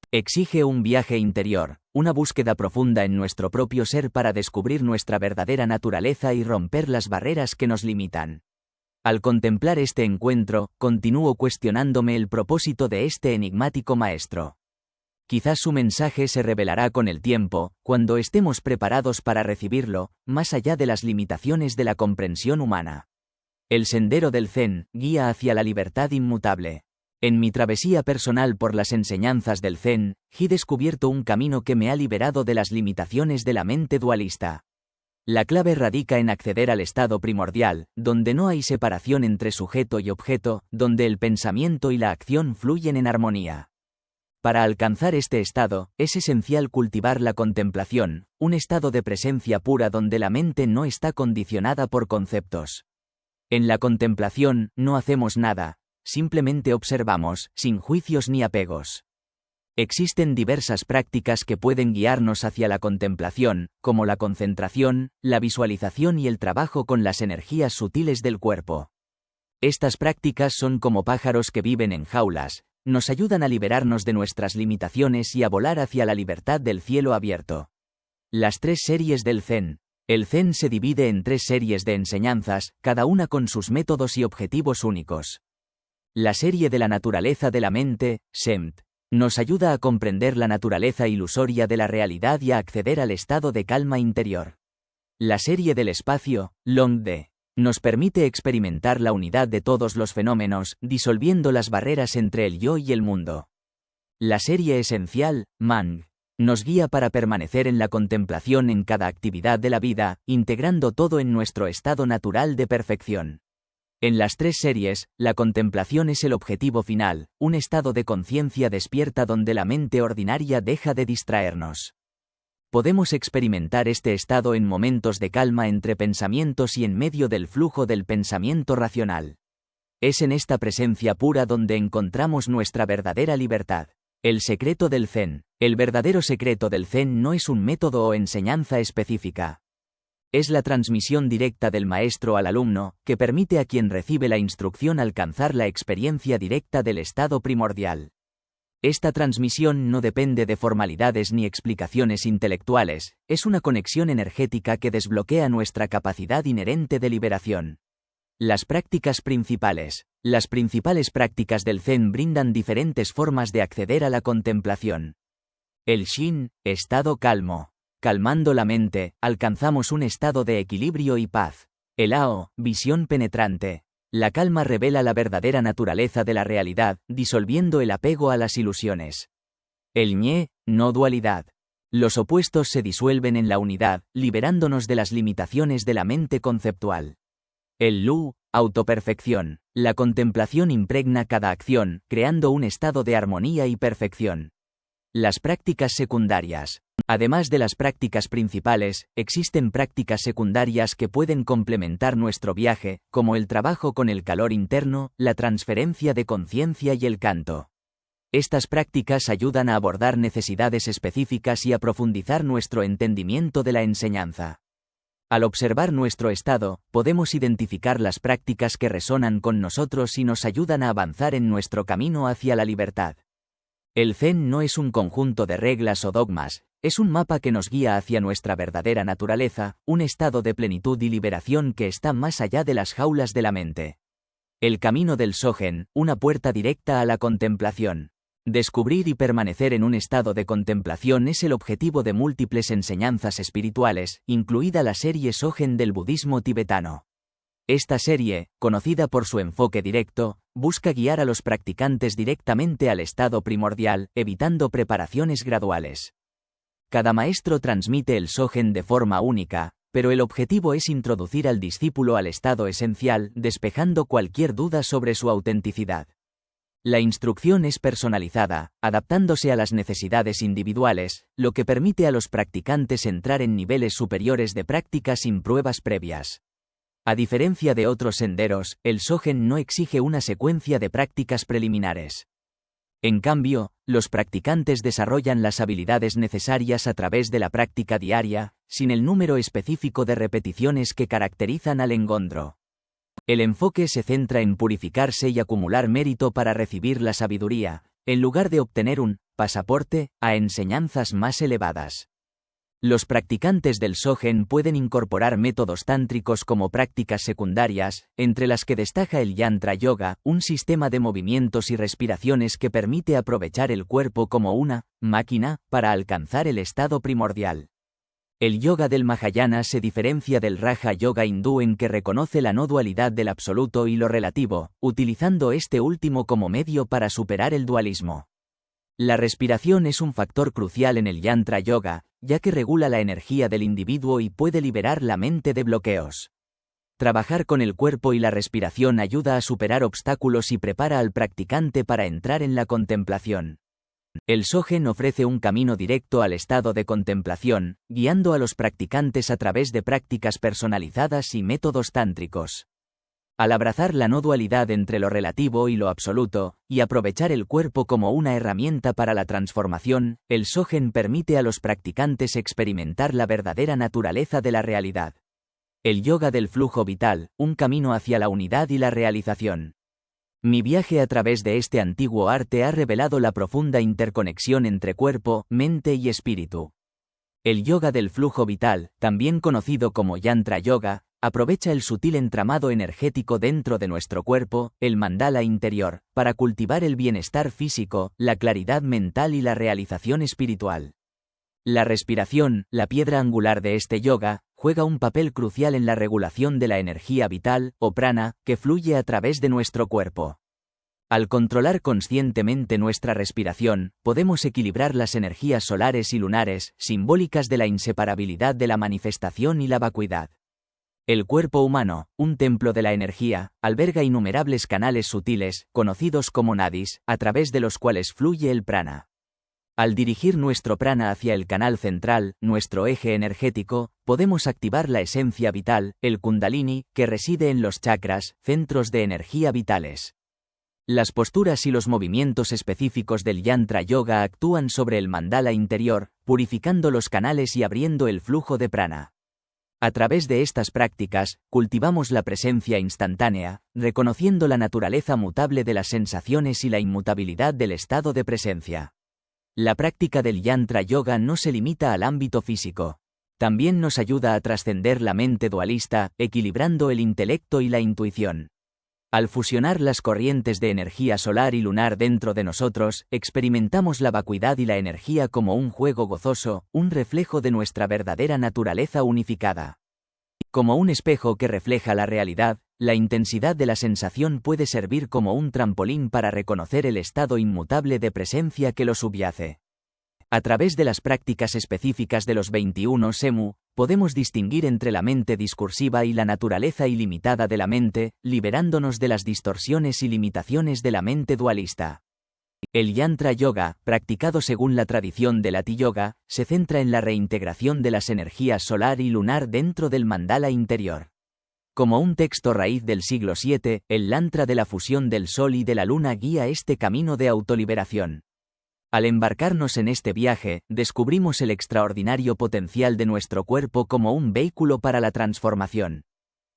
Exige un viaje interior, una búsqueda profunda en nuestro propio ser para descubrir nuestra verdadera naturaleza y romper las barreras que nos limitan. Al contemplar este encuentro, continúo cuestionándome el propósito de este enigmático maestro. Quizás su mensaje se revelará con el tiempo, cuando estemos preparados para recibirlo, más allá de las limitaciones de la comprensión humana. El sendero del Zen, guía hacia la libertad inmutable. En mi travesía personal por las enseñanzas del Zen, he descubierto un camino que me ha liberado de las limitaciones de la mente dualista. La clave radica en acceder al estado primordial, donde no hay separación entre sujeto y objeto, donde el pensamiento y la acción fluyen en armonía. Para alcanzar este estado, es esencial cultivar la contemplación, un estado de presencia pura donde la mente no está condicionada por conceptos. En la contemplación, no hacemos nada, simplemente observamos, sin juicios ni apegos. Existen diversas prácticas que pueden guiarnos hacia la contemplación, como la concentración, la visualización y el trabajo con las energías sutiles del cuerpo. Estas prácticas son como pájaros que viven en jaulas, nos ayudan a liberarnos de nuestras limitaciones y a volar hacia la libertad del cielo abierto. Las 3 series del Zen. El Zen se divide en 3 series de enseñanzas, cada una con sus métodos y objetivos únicos. La serie de la naturaleza de la mente, Semt, nos ayuda a comprender la naturaleza ilusoria de la realidad y a acceder al estado de calma interior. La serie del espacio, Longde, nos permite experimentar la unidad de todos los fenómenos, disolviendo las barreras entre el yo y el mundo. La serie esencial, Mang, nos guía para permanecer en la contemplación en cada actividad de la vida, integrando todo en nuestro estado natural de perfección. En las 3 series, la contemplación es el objetivo final, un estado de conciencia despierta donde la mente ordinaria deja de distraernos. Podemos experimentar este estado en momentos de calma entre pensamientos y en medio del flujo del pensamiento racional. Es en esta presencia pura donde encontramos nuestra verdadera libertad. El secreto del Zen. El verdadero secreto del Zen no es un método o enseñanza específica. Es la transmisión directa del maestro al alumno, que permite a quien recibe la instrucción alcanzar la experiencia directa del estado primordial. Esta transmisión no depende de formalidades ni explicaciones intelectuales, es una conexión energética que desbloquea nuestra capacidad inherente de liberación. Las prácticas principales. Las principales prácticas del Zen brindan diferentes formas de acceder a la contemplación. El Shin, estado calmo. Calmando la mente, alcanzamos un estado de equilibrio y paz. El Ao, visión penetrante. La calma revela la verdadera naturaleza de la realidad, disolviendo el apego a las ilusiones. El Ñe, no dualidad. Los opuestos se disuelven en la unidad, liberándonos de las limitaciones de la mente conceptual. El Lu, autoperfección. La contemplación impregna cada acción, creando un estado de armonía y perfección. Las prácticas secundarias. Además de las prácticas principales, existen prácticas secundarias que pueden complementar nuestro viaje, como el trabajo con el calor interno, la transferencia de conciencia y el canto. Estas prácticas ayudan a abordar necesidades específicas y a profundizar nuestro entendimiento de la enseñanza. Al observar nuestro estado, podemos identificar las prácticas que resonan con nosotros y nos ayudan a avanzar en nuestro camino hacia la libertad. El Zen no es un conjunto de reglas o dogmas, es un mapa que nos guía hacia nuestra verdadera naturaleza, un estado de plenitud y liberación que está más allá de las jaulas de la mente. El camino del Sogen, una puerta directa a la contemplación. Descubrir y permanecer en un estado de contemplación es el objetivo de múltiples enseñanzas espirituales, incluida la serie Sogen del budismo tibetano. Esta serie, conocida por su enfoque directo, busca guiar a los practicantes directamente al estado primordial, evitando preparaciones graduales. Cada maestro transmite el Sogen de forma única, pero el objetivo es introducir al discípulo al estado esencial, despejando cualquier duda sobre su autenticidad. La instrucción es personalizada, adaptándose a las necesidades individuales, lo que permite a los practicantes entrar en niveles superiores de práctica sin pruebas previas. A diferencia de otros senderos, el Sogen no exige una secuencia de prácticas preliminares. En cambio, los practicantes desarrollan las habilidades necesarias a través de la práctica diaria, sin el número específico de repeticiones que caracterizan al engondro. El enfoque se centra en purificarse y acumular mérito para recibir la sabiduría, en lugar de obtener un pasaporte a enseñanzas más elevadas. Los practicantes del Sogen pueden incorporar métodos tántricos como prácticas secundarias, entre las que destaca el Yantra Yoga, un sistema de movimientos y respiraciones que permite aprovechar el cuerpo como una máquina para alcanzar el estado primordial. El yoga del Mahayana se diferencia del Raja Yoga hindú en que reconoce la no dualidad del absoluto y lo relativo, utilizando este último como medio para superar el dualismo. La respiración es un factor crucial en el Yantra Yoga, ya que regula la energía del individuo y puede liberar la mente de bloqueos. Trabajar con el cuerpo y la respiración ayuda a superar obstáculos y prepara al practicante para entrar en la contemplación. El Sogen ofrece un camino directo al estado de contemplación, guiando a los practicantes a través de prácticas personalizadas y métodos tántricos. Al abrazar la no dualidad entre lo relativo y lo absoluto, y aprovechar el cuerpo como una herramienta para la transformación, el Sogen permite a los practicantes experimentar la verdadera naturaleza de la realidad. El yoga del flujo vital, un camino hacia la unidad y la realización. Mi viaje a través de este antiguo arte ha revelado la profunda interconexión entre cuerpo, mente y espíritu. El yoga del flujo vital, también conocido como Yantra Yoga, aprovecha el sutil entramado energético dentro de nuestro cuerpo, el mandala interior, para cultivar el bienestar físico, la claridad mental y la realización espiritual. La respiración, la piedra angular de este yoga, juega un papel crucial en la regulación de la energía vital, o prana, que fluye a través de nuestro cuerpo. Al controlar conscientemente nuestra respiración, podemos equilibrar las energías solares y lunares, simbólicas de la inseparabilidad de la manifestación y la vacuidad. El cuerpo humano, un templo de la energía, alberga innumerables canales sutiles, conocidos como nadis, a través de los cuales fluye el prana. Al dirigir nuestro prana hacia el canal central, nuestro eje energético, podemos activar la esencia vital, el kundalini, que reside en los chakras, centros de energía vitales. Las posturas y los movimientos específicos del Yantra Yoga actúan sobre el mandala interior, purificando los canales y abriendo el flujo de prana. A través de estas prácticas, cultivamos la presencia instantánea, reconociendo la naturaleza mutable de las sensaciones y la inmutabilidad del estado de presencia. La práctica del Yantra Yoga no se limita al ámbito físico. También nos ayuda a trascender la mente dualista, equilibrando el intelecto y la intuición. Al fusionar las corrientes de energía solar y lunar dentro de nosotros, experimentamos la vacuidad y la energía como un juego gozoso, un reflejo de nuestra verdadera naturaleza unificada. Como un espejo que refleja la realidad, la intensidad de la sensación puede servir como un trampolín para reconocer el estado inmutable de presencia que lo subyace. A través de las prácticas específicas de los 21 Semu, podemos distinguir entre la mente discursiva y la naturaleza ilimitada de la mente, liberándonos de las distorsiones y limitaciones de la mente dualista. El Yantra Yoga, practicado según la tradición del Ati Yoga, se centra en la reintegración de las energías solar y lunar dentro del mandala interior. Como un texto raíz del siglo VII, el Yantra de la fusión del Sol y de la Luna guía este camino de autoliberación. Al embarcarnos en este viaje, descubrimos el extraordinario potencial de nuestro cuerpo como un vehículo para la transformación.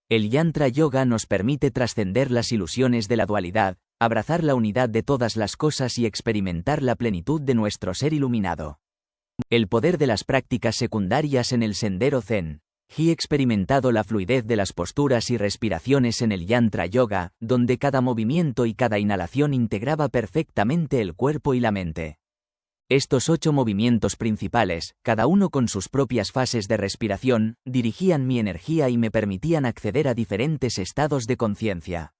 El Yantra Yoga nos permite trascender las ilusiones de la dualidad, abrazar la unidad de todas las cosas y experimentar la plenitud de nuestro ser iluminado. El poder de las prácticas secundarias en el sendero Zen. He experimentado la fluidez de las posturas y respiraciones en el Yantra Yoga, donde cada movimiento y cada inhalación integraba perfectamente el cuerpo y la mente. Estos 8 movimientos principales, cada uno con sus propias fases de respiración, dirigían mi energía y me permitían acceder a diferentes estados de conciencia.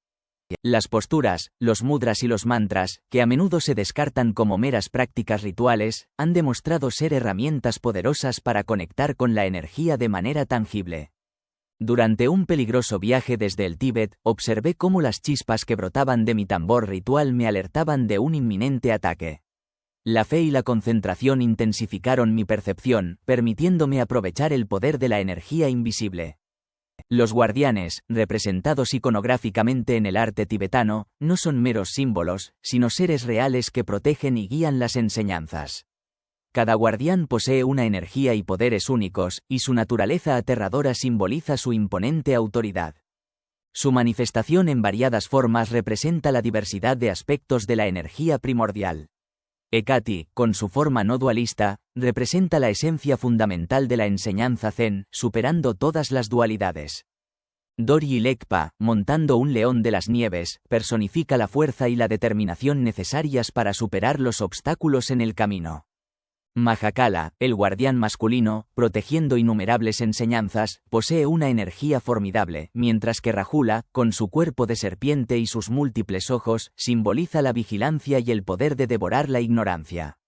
Las posturas, los mudras y los mantras, que a menudo se descartan como meras prácticas rituales, han demostrado ser herramientas poderosas para conectar con la energía de manera tangible. Durante un peligroso viaje desde el Tíbet, observé cómo las chispas que brotaban de mi tambor ritual me alertaban de un inminente ataque. La fe y la concentración intensificaron mi percepción, permitiéndome aprovechar el poder de la energía invisible. Los guardianes, representados iconográficamente en el arte tibetano, no son meros símbolos, sino seres reales que protegen y guían las enseñanzas. Cada guardián posee una energía y poderes únicos, y su naturaleza aterradora simboliza su imponente autoridad. Su manifestación en variadas formas representa la diversidad de aspectos de la energía primordial. Hecate, con su forma no dualista, representa la esencia fundamental de la enseñanza Zen, superando todas las dualidades. Dori Lekpa, montando un león de las nieves, personifica la fuerza y la determinación necesarias para superar los obstáculos en el camino. Mahakala, el guardián masculino, protegiendo innumerables enseñanzas, posee una energía formidable, mientras que Rahula, con su cuerpo de serpiente y sus múltiples ojos, simboliza la vigilancia y el poder de devorar la ignorancia.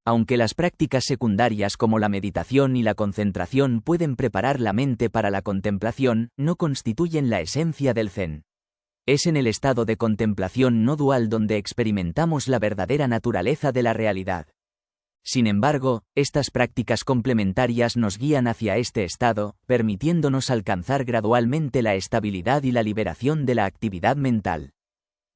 Aunque las prácticas secundarias como la meditación y la concentración pueden preparar la mente para la contemplación, no constituyen la esencia del Zen. Es en el estado de contemplación no dual donde experimentamos la verdadera naturaleza de la realidad. Sin embargo, estas prácticas complementarias nos guían hacia este estado, permitiéndonos alcanzar gradualmente la estabilidad y la liberación de la actividad mental.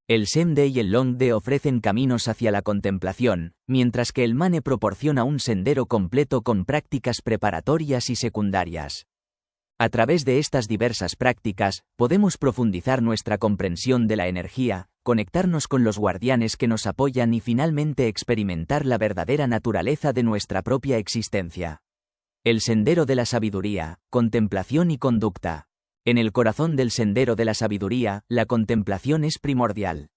El Semde y el Longde ofrecen caminos hacia la contemplación, mientras que el Mane proporciona un sendero completo con prácticas preparatorias y secundarias. A través de estas diversas prácticas, podemos profundizar nuestra comprensión de la energía, conectarnos con los guardianes que nos apoyan y finalmente experimentar la verdadera naturaleza de nuestra propia existencia. El sendero de la sabiduría, contemplación y conducta. En el corazón del sendero de la sabiduría, la contemplación es primordial.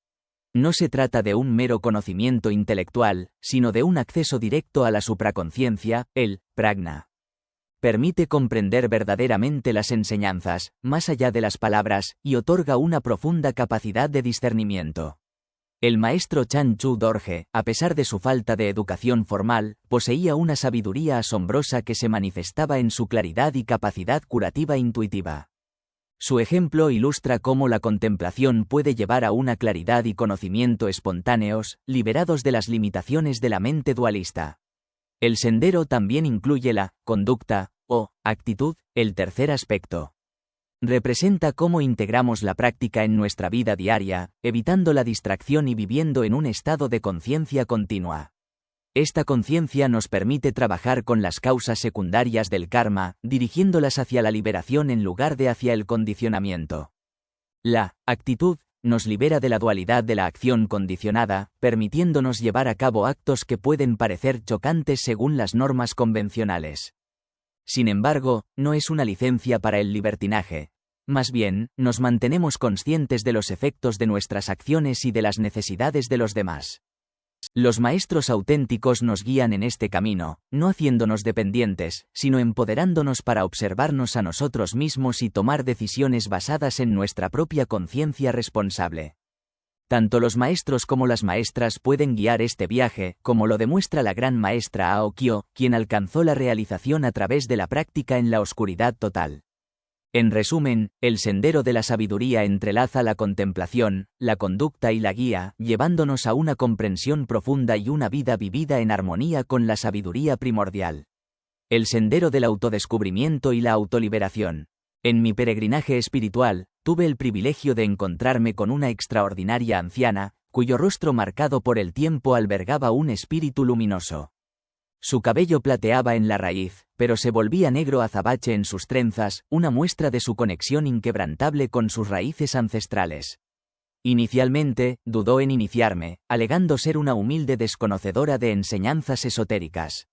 No se trata de un mero conocimiento intelectual, sino de un acceso directo a la supraconciencia, el prajna. Permite comprender verdaderamente las enseñanzas, más allá de las palabras, y otorga una profunda capacidad de discernimiento. El maestro Chan Chu Dorje, a pesar de su falta de educación formal, poseía una sabiduría asombrosa que se manifestaba en su claridad y capacidad curativa intuitiva. Su ejemplo ilustra cómo la contemplación puede llevar a una claridad y conocimiento espontáneos, liberados de las limitaciones de la mente dualista. El sendero también incluye la conducta, o actitud, el tercer aspecto. Representa cómo integramos la práctica en nuestra vida diaria, evitando la distracción y viviendo en un estado de conciencia continua. Esta conciencia nos permite trabajar con las causas secundarias del karma, dirigiéndolas hacia la liberación en lugar de hacia el condicionamiento. La actitud nos libera de la dualidad de la acción condicionada, permitiéndonos llevar a cabo actos que pueden parecer chocantes según las normas convencionales. Sin embargo, no es una licencia para el libertinaje. Más bien, nos mantenemos conscientes de los efectos de nuestras acciones y de las necesidades de los demás. Los maestros auténticos nos guían en este camino, no haciéndonos dependientes, sino empoderándonos para observarnos a nosotros mismos y tomar decisiones basadas en nuestra propia conciencia responsable. Tanto los maestros como las maestras pueden guiar este viaje, como lo demuestra la gran maestra Aokyo, quien alcanzó la realización a través de la práctica en la oscuridad total. En resumen, el sendero de la sabiduría entrelaza la contemplación, la conducta y la guía, llevándonos a una comprensión profunda y una vida vivida en armonía con la sabiduría primordial. El sendero del autodescubrimiento y la autoliberación. En mi peregrinaje espiritual, tuve el privilegio de encontrarme con una extraordinaria anciana, cuyo rostro marcado por el tiempo albergaba un espíritu luminoso. Su cabello plateaba en la raíz, pero se volvía negro azabache en sus trenzas, una muestra de su conexión inquebrantable con sus raíces ancestrales. Inicialmente, dudó en iniciarme, alegando ser una humilde desconocedora de enseñanzas esotéricas.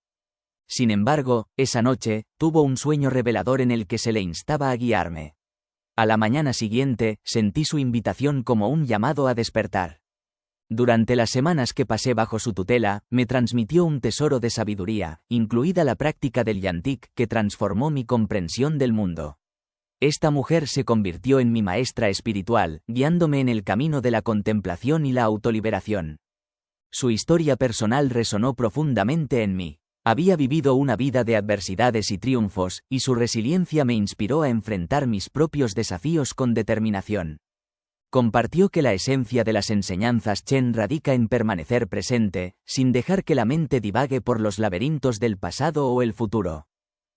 Sin embargo, esa noche, tuvo un sueño revelador en el que se le instaba a guiarme. A la mañana siguiente, sentí su invitación como un llamado a despertar. Durante las semanas que pasé bajo su tutela, me transmitió un tesoro de sabiduría, incluida la práctica del yantik, que transformó mi comprensión del mundo. Esta mujer se convirtió en mi maestra espiritual, guiándome en el camino de la contemplación y la autoliberación. Su historia personal resonó profundamente en mí. Había vivido una vida de adversidades y triunfos, y su resiliencia me inspiró a enfrentar mis propios desafíos con determinación. Compartió que la esencia de las enseñanzas Chen radica en permanecer presente, sin dejar que la mente divague por los laberintos del pasado o el futuro.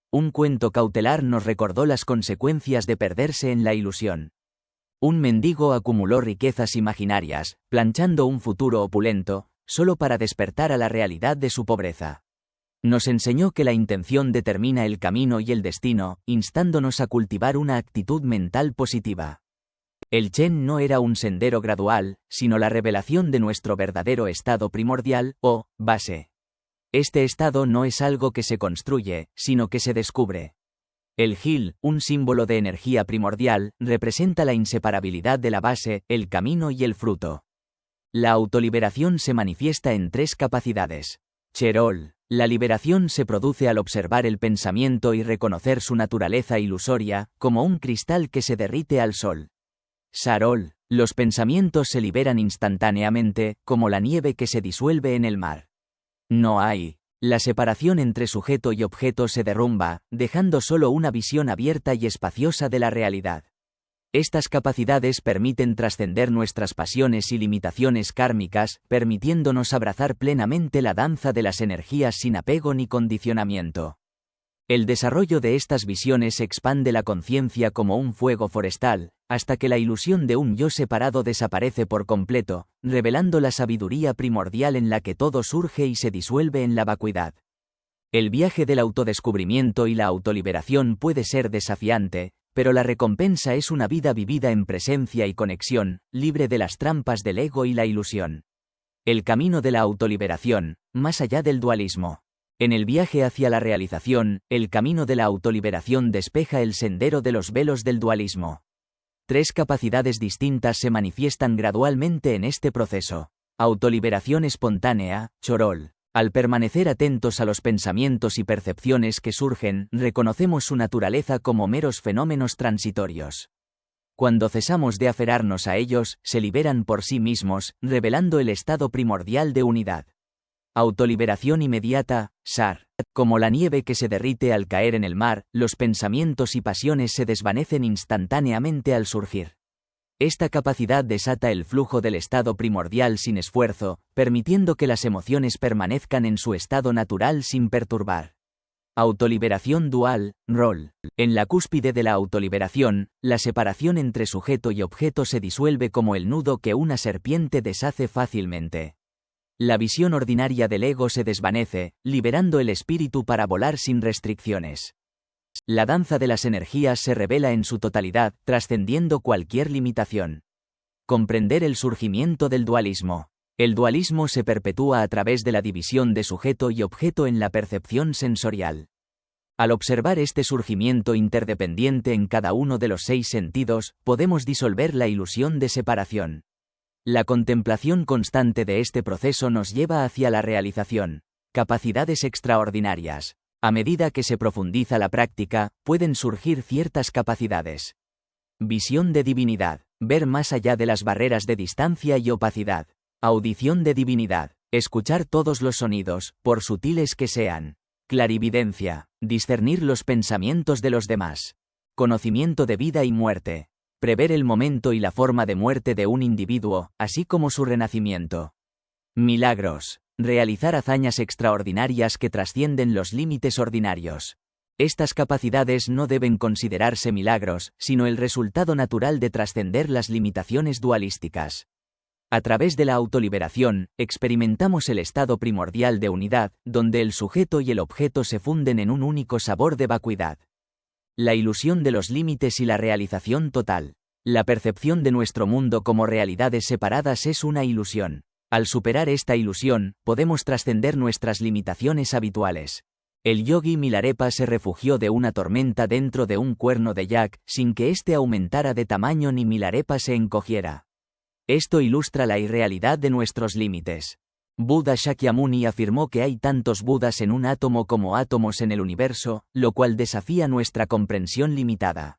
Un cuento cautelar nos recordó las consecuencias de perderse en la ilusión. Un mendigo acumuló riquezas imaginarias, planchando un futuro opulento, solo para despertar a la realidad de su pobreza. Nos enseñó que la intención determina el camino y el destino, instándonos a cultivar una actitud mental positiva. El Chen no era un sendero gradual, sino la revelación de nuestro verdadero estado primordial, o base. Este estado no es algo que se construye, sino que se descubre. El Gil, un símbolo de energía primordial, representa la inseparabilidad de la base, el camino y el fruto. La autoliberación se manifiesta en tres capacidades. Cherol. La liberación se produce al observar el pensamiento y reconocer su naturaleza ilusoria, como un cristal que se derrite al sol. Sarol. Los pensamientos se liberan instantáneamente, como la nieve que se disuelve en el mar. No hay. La separación entre sujeto y objeto se derrumba, dejando solo una visión abierta y espaciosa de la realidad. Estas capacidades permiten trascender nuestras pasiones y limitaciones kármicas, permitiéndonos abrazar plenamente la danza de las energías sin apego ni condicionamiento. El desarrollo de estas visiones expande la conciencia como un fuego forestal, hasta que la ilusión de un yo separado desaparece por completo, revelando la sabiduría primordial en la que todo surge y se disuelve en la vacuidad. El viaje del autodescubrimiento y la autoliberación puede ser desafiante, pero la recompensa es una vida vivida en presencia y conexión, libre de las trampas del ego y la ilusión. El camino de la autoliberación, más allá del dualismo. En el viaje hacia la realización, el camino de la autoliberación despeja el sendero de los velos del dualismo. Tres capacidades distintas se manifiestan gradualmente en este proceso. Autoliberación espontánea, Chorol. Al permanecer atentos a los pensamientos y percepciones que surgen, reconocemos su naturaleza como meros fenómenos transitorios. Cuando cesamos de aferrarnos a ellos, se liberan por sí mismos, revelando el estado primordial de unidad. Autoliberación inmediata, Sar. Como la nieve que se derrite al caer en el mar, los pensamientos y pasiones se desvanecen instantáneamente al surgir. Esta capacidad desata el flujo del estado primordial sin esfuerzo, permitiendo que las emociones permanezcan en su estado natural sin perturbar. Autoliberación dual, Rol. En la cúspide de la autoliberación, la separación entre sujeto y objeto se disuelve como el nudo que una serpiente deshace fácilmente. La visión ordinaria del ego se desvanece, liberando el espíritu para volar sin restricciones. La danza de las energías se revela en su totalidad, trascendiendo cualquier limitación. Comprender el surgimiento del dualismo. El dualismo se perpetúa a través de la división de sujeto y objeto en la percepción sensorial. Al observar este surgimiento interdependiente en cada uno de los 6 sentidos, podemos disolver la ilusión de separación. La contemplación constante de este proceso nos lleva hacia la realización. Capacidades extraordinarias. A medida que se profundiza la práctica, pueden surgir ciertas capacidades. Visión de divinidad. Ver más allá de las barreras de distancia y opacidad. Audición de divinidad. Escuchar todos los sonidos, por sutiles que sean. Clarividencia. Discernir los pensamientos de los demás. Conocimiento de vida y muerte. Prever el momento y la forma de muerte de un individuo, así como su renacimiento. Milagros. Realizar hazañas extraordinarias que trascienden los límites ordinarios. Estas capacidades no deben considerarse milagros, sino el resultado natural de trascender las limitaciones dualísticas. A través de la autoliberación, experimentamos el estado primordial de unidad, donde el sujeto y el objeto se funden en un único sabor de vacuidad. La ilusión de los límites y la realización total. La percepción de nuestro mundo como realidades separadas es una ilusión. Al superar esta ilusión, podemos trascender nuestras limitaciones habituales. El yogi Milarepa se refugió de una tormenta dentro de un cuerno de yak, sin que éste aumentara de tamaño ni Milarepa se encogiera. Esto ilustra la irrealidad de nuestros límites. Buda Shakyamuni afirmó que hay tantos Budas en un átomo como átomos en el universo, lo cual desafía nuestra comprensión limitada.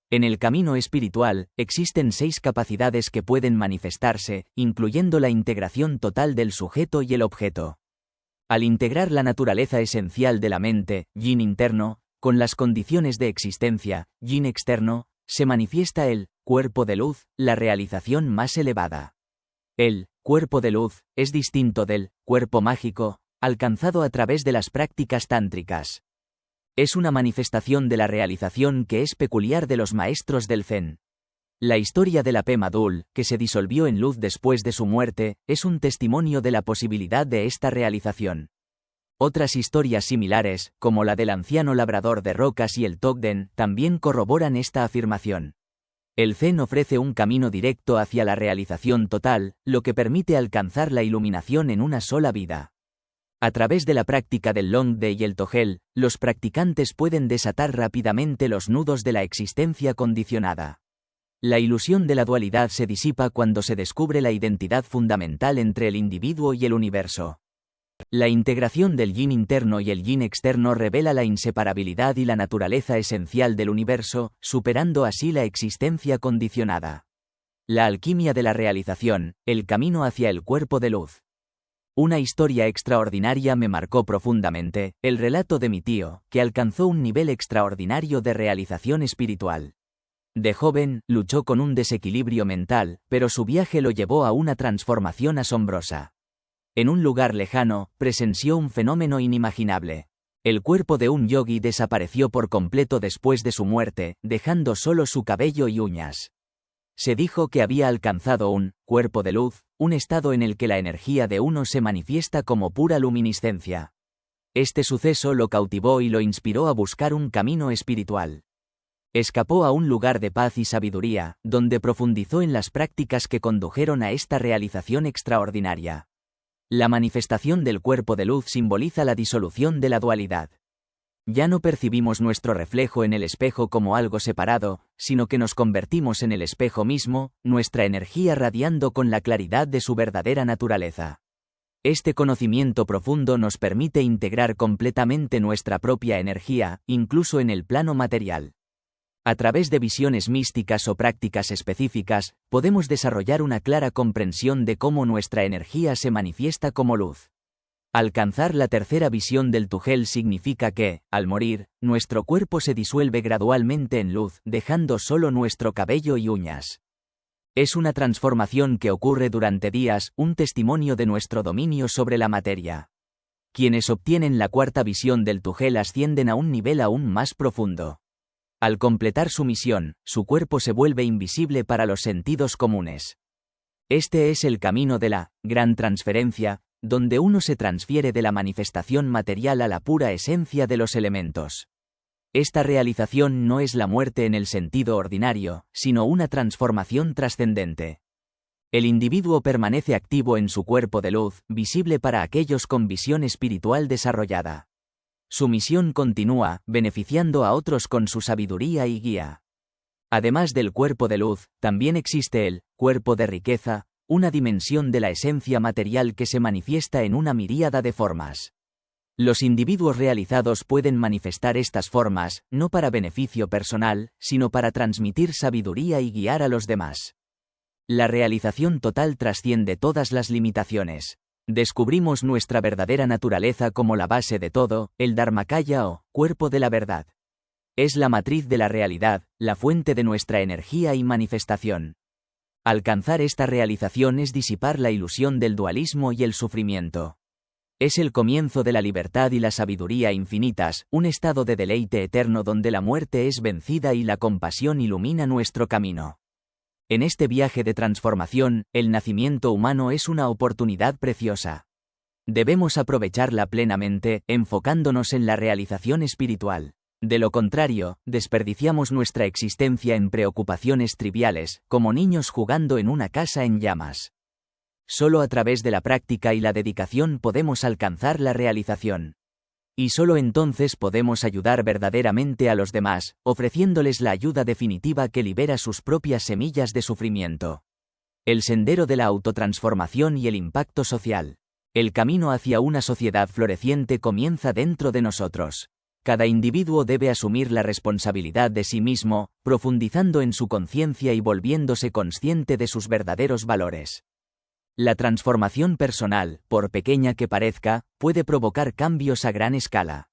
En el camino espiritual, existen 6 capacidades que pueden manifestarse, incluyendo la integración total del sujeto y el objeto. Al integrar la naturaleza esencial de la mente, yin interno, con las condiciones de existencia, yin externo, se manifiesta el cuerpo de luz, la realización más elevada. El cuerpo de luz es distinto del cuerpo mágico, alcanzado a través de las prácticas tántricas. Es una manifestación de la realización que es peculiar de los maestros del Zen. La historia de la Pema Dul, que se disolvió en luz después de su muerte, es un testimonio de la posibilidad de esta realización. Otras historias similares, como la del anciano labrador de rocas y el Togden, también corroboran esta afirmación. El Zen ofrece un camino directo hacia la realización total, lo que permite alcanzar la iluminación en una sola vida. A través de la práctica del Longde y el Togel, los practicantes pueden desatar rápidamente los nudos de la existencia condicionada. La ilusión de la dualidad se disipa cuando se descubre la identidad fundamental entre el individuo y el universo. La integración del yin interno y el yin externo revela la inseparabilidad y la naturaleza esencial del universo, superando así la existencia condicionada. La alquimia de la realización, el camino hacia el cuerpo de luz. Una historia extraordinaria me marcó profundamente, el relato de mi tío, que alcanzó un nivel extraordinario de realización espiritual. De joven, luchó con un desequilibrio mental, pero su viaje lo llevó a una transformación asombrosa. En un lugar lejano, presenció un fenómeno inimaginable. El cuerpo de un yogi desapareció por completo después de su muerte, dejando solo su cabello y uñas. Se dijo que había alcanzado un cuerpo de luz, un estado en el que la energía de uno se manifiesta como pura luminiscencia. Este suceso lo cautivó y lo inspiró a buscar un camino espiritual. Escapó a un lugar de paz y sabiduría, donde profundizó en las prácticas que condujeron a esta realización extraordinaria. La manifestación del cuerpo de luz simboliza la disolución de la dualidad. Ya no percibimos nuestro reflejo en el espejo como algo separado, sino que nos convertimos en el espejo mismo, nuestra energía radiando con la claridad de su verdadera naturaleza. Este conocimiento profundo nos permite integrar completamente nuestra propia energía, incluso en el plano material. A través de visiones místicas o prácticas específicas, podemos desarrollar una clara comprensión de cómo nuestra energía se manifiesta como luz. Alcanzar la tercera visión del Tugel significa que, al morir, nuestro cuerpo se disuelve gradualmente en luz, dejando solo nuestro cabello y uñas. Es una transformación que ocurre durante días, un testimonio de nuestro dominio sobre la materia. Quienes obtienen la cuarta visión del Tugel ascienden a un nivel aún más profundo. Al completar su misión, su cuerpo se vuelve invisible para los sentidos comunes. Este es el camino de la gran transferencia, donde uno se transfiere de la manifestación material a la pura esencia de los elementos. Esta realización no es la muerte en el sentido ordinario, sino una transformación trascendente. El individuo permanece activo en su cuerpo de luz, visible para aquellos con visión espiritual desarrollada. Su misión continúa, beneficiando a otros con su sabiduría y guía. Además del cuerpo de luz, también existe el cuerpo de riqueza, una dimensión de la esencia material que se manifiesta en una miríada de formas. Los individuos realizados pueden manifestar estas formas, no para beneficio personal, sino para transmitir sabiduría y guiar a los demás. La realización total trasciende todas las limitaciones. Descubrimos nuestra verdadera naturaleza como la base de todo, el Dharmakaya o cuerpo de la verdad. Es la matriz de la realidad, la fuente de nuestra energía y manifestación. Alcanzar esta realización es disipar la ilusión del dualismo y el sufrimiento. Es el comienzo de la libertad y la sabiduría infinitas, un estado de deleite eterno donde la muerte es vencida y la compasión ilumina nuestro camino. En este viaje de transformación, el nacimiento humano es una oportunidad preciosa. Debemos aprovecharla plenamente, enfocándonos en la realización espiritual. De lo contrario, desperdiciamos nuestra existencia en preocupaciones triviales, como niños jugando en una casa en llamas. Solo a través de la práctica y la dedicación podemos alcanzar la realización. Y solo entonces podemos ayudar verdaderamente a los demás, ofreciéndoles la ayuda definitiva que libera sus propias semillas de sufrimiento. El sendero de la autotransformación y el impacto social. El camino hacia una sociedad floreciente comienza dentro de nosotros. Cada individuo debe asumir la responsabilidad de sí mismo, profundizando en su conciencia y volviéndose consciente de sus verdaderos valores. La transformación personal, por pequeña que parezca, puede provocar cambios a gran escala.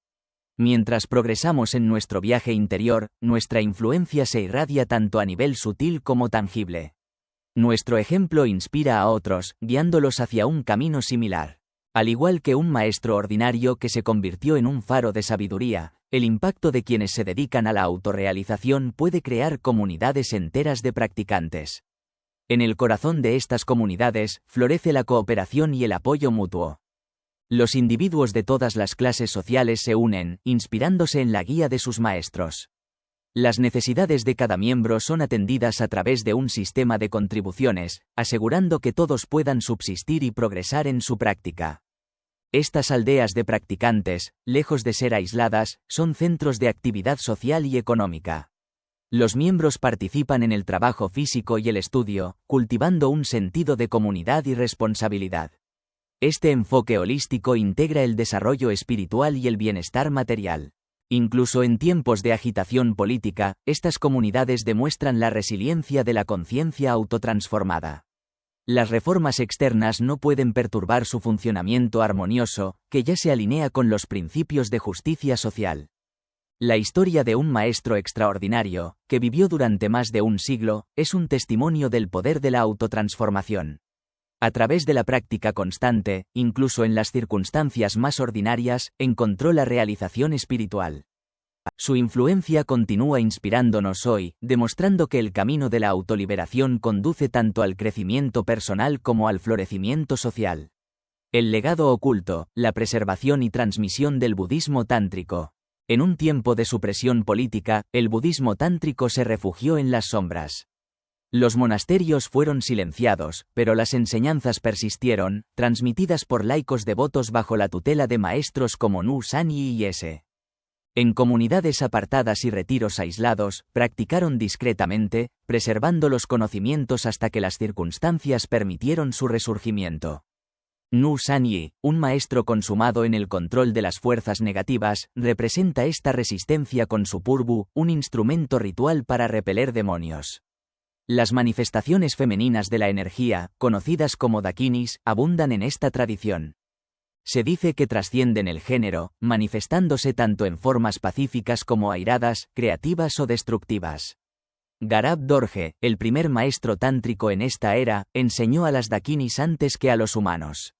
Mientras progresamos en nuestro viaje interior, nuestra influencia se irradia tanto a nivel sutil como tangible. Nuestro ejemplo inspira a otros, guiándolos hacia un camino similar. Al igual que un maestro ordinario que se convirtió en un faro de sabiduría, el impacto de quienes se dedican a la autorrealización puede crear comunidades enteras de practicantes. En el corazón de estas comunidades, florece la cooperación y el apoyo mutuo. Los individuos de todas las clases sociales se unen, inspirándose en la guía de sus maestros. Las necesidades de cada miembro son atendidas a través de un sistema de contribuciones, asegurando que todos puedan subsistir y progresar en su práctica. Estas aldeas de practicantes, lejos de ser aisladas, son centros de actividad social y económica. Los miembros participan en el trabajo físico y el estudio, cultivando un sentido de comunidad y responsabilidad. Este enfoque holístico integra el desarrollo espiritual y el bienestar material. Incluso en tiempos de agitación política, estas comunidades demuestran la resiliencia de la conciencia autotransformada. Las reformas externas no pueden perturbar su funcionamiento armonioso, que ya se alinea con los principios de justicia social. La historia de un maestro extraordinario, que vivió durante más de un siglo, es un testimonio del poder de la autotransformación. A través de la práctica constante, incluso en las circunstancias más ordinarias, encontró la realización espiritual. Su influencia continúa inspirándonos hoy, demostrando que el camino de la autoliberación conduce tanto al crecimiento personal como al florecimiento social. El legado oculto, la preservación y transmisión del budismo tántrico. En un tiempo de supresión política, el budismo tántrico se refugió en las sombras. Los monasterios fueron silenciados, pero las enseñanzas persistieron, transmitidas por laicos devotos bajo la tutela de maestros como Nu Sanyi y S. En comunidades apartadas y retiros aislados, practicaron discretamente, preservando los conocimientos hasta que las circunstancias permitieron su resurgimiento. Nu Sanyi, un maestro consumado en el control de las fuerzas negativas, representa esta resistencia con su purbu, un instrumento ritual para repeler demonios. Las manifestaciones femeninas de la energía, conocidas como dakinis, abundan en esta tradición. Se dice que trascienden el género, manifestándose tanto en formas pacíficas como airadas, creativas o destructivas. Garab Dorje, el primer maestro tántrico en esta era, enseñó a las dakinis antes que a los humanos.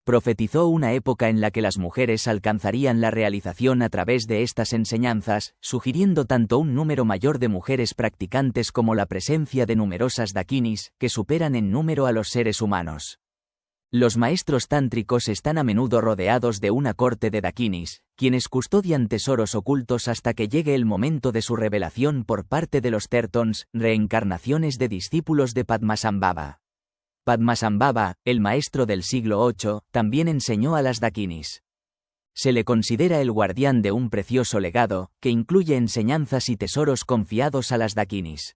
Profetizó una época en la que las mujeres alcanzarían la realización a través de estas enseñanzas, sugiriendo tanto un número mayor de mujeres practicantes como la presencia de numerosas dakinis, que superan en número a los seres humanos. Los maestros tántricos están a menudo rodeados de una corte de dakinis, quienes custodian tesoros ocultos hasta que llegue el momento de su revelación por parte de los tertons, reencarnaciones de discípulos de Padmasambhava. Padmasambhava, el maestro del siglo VIII, también enseñó a las dakinis. Se le considera el guardián de un precioso legado, que incluye enseñanzas y tesoros confiados a las dakinis.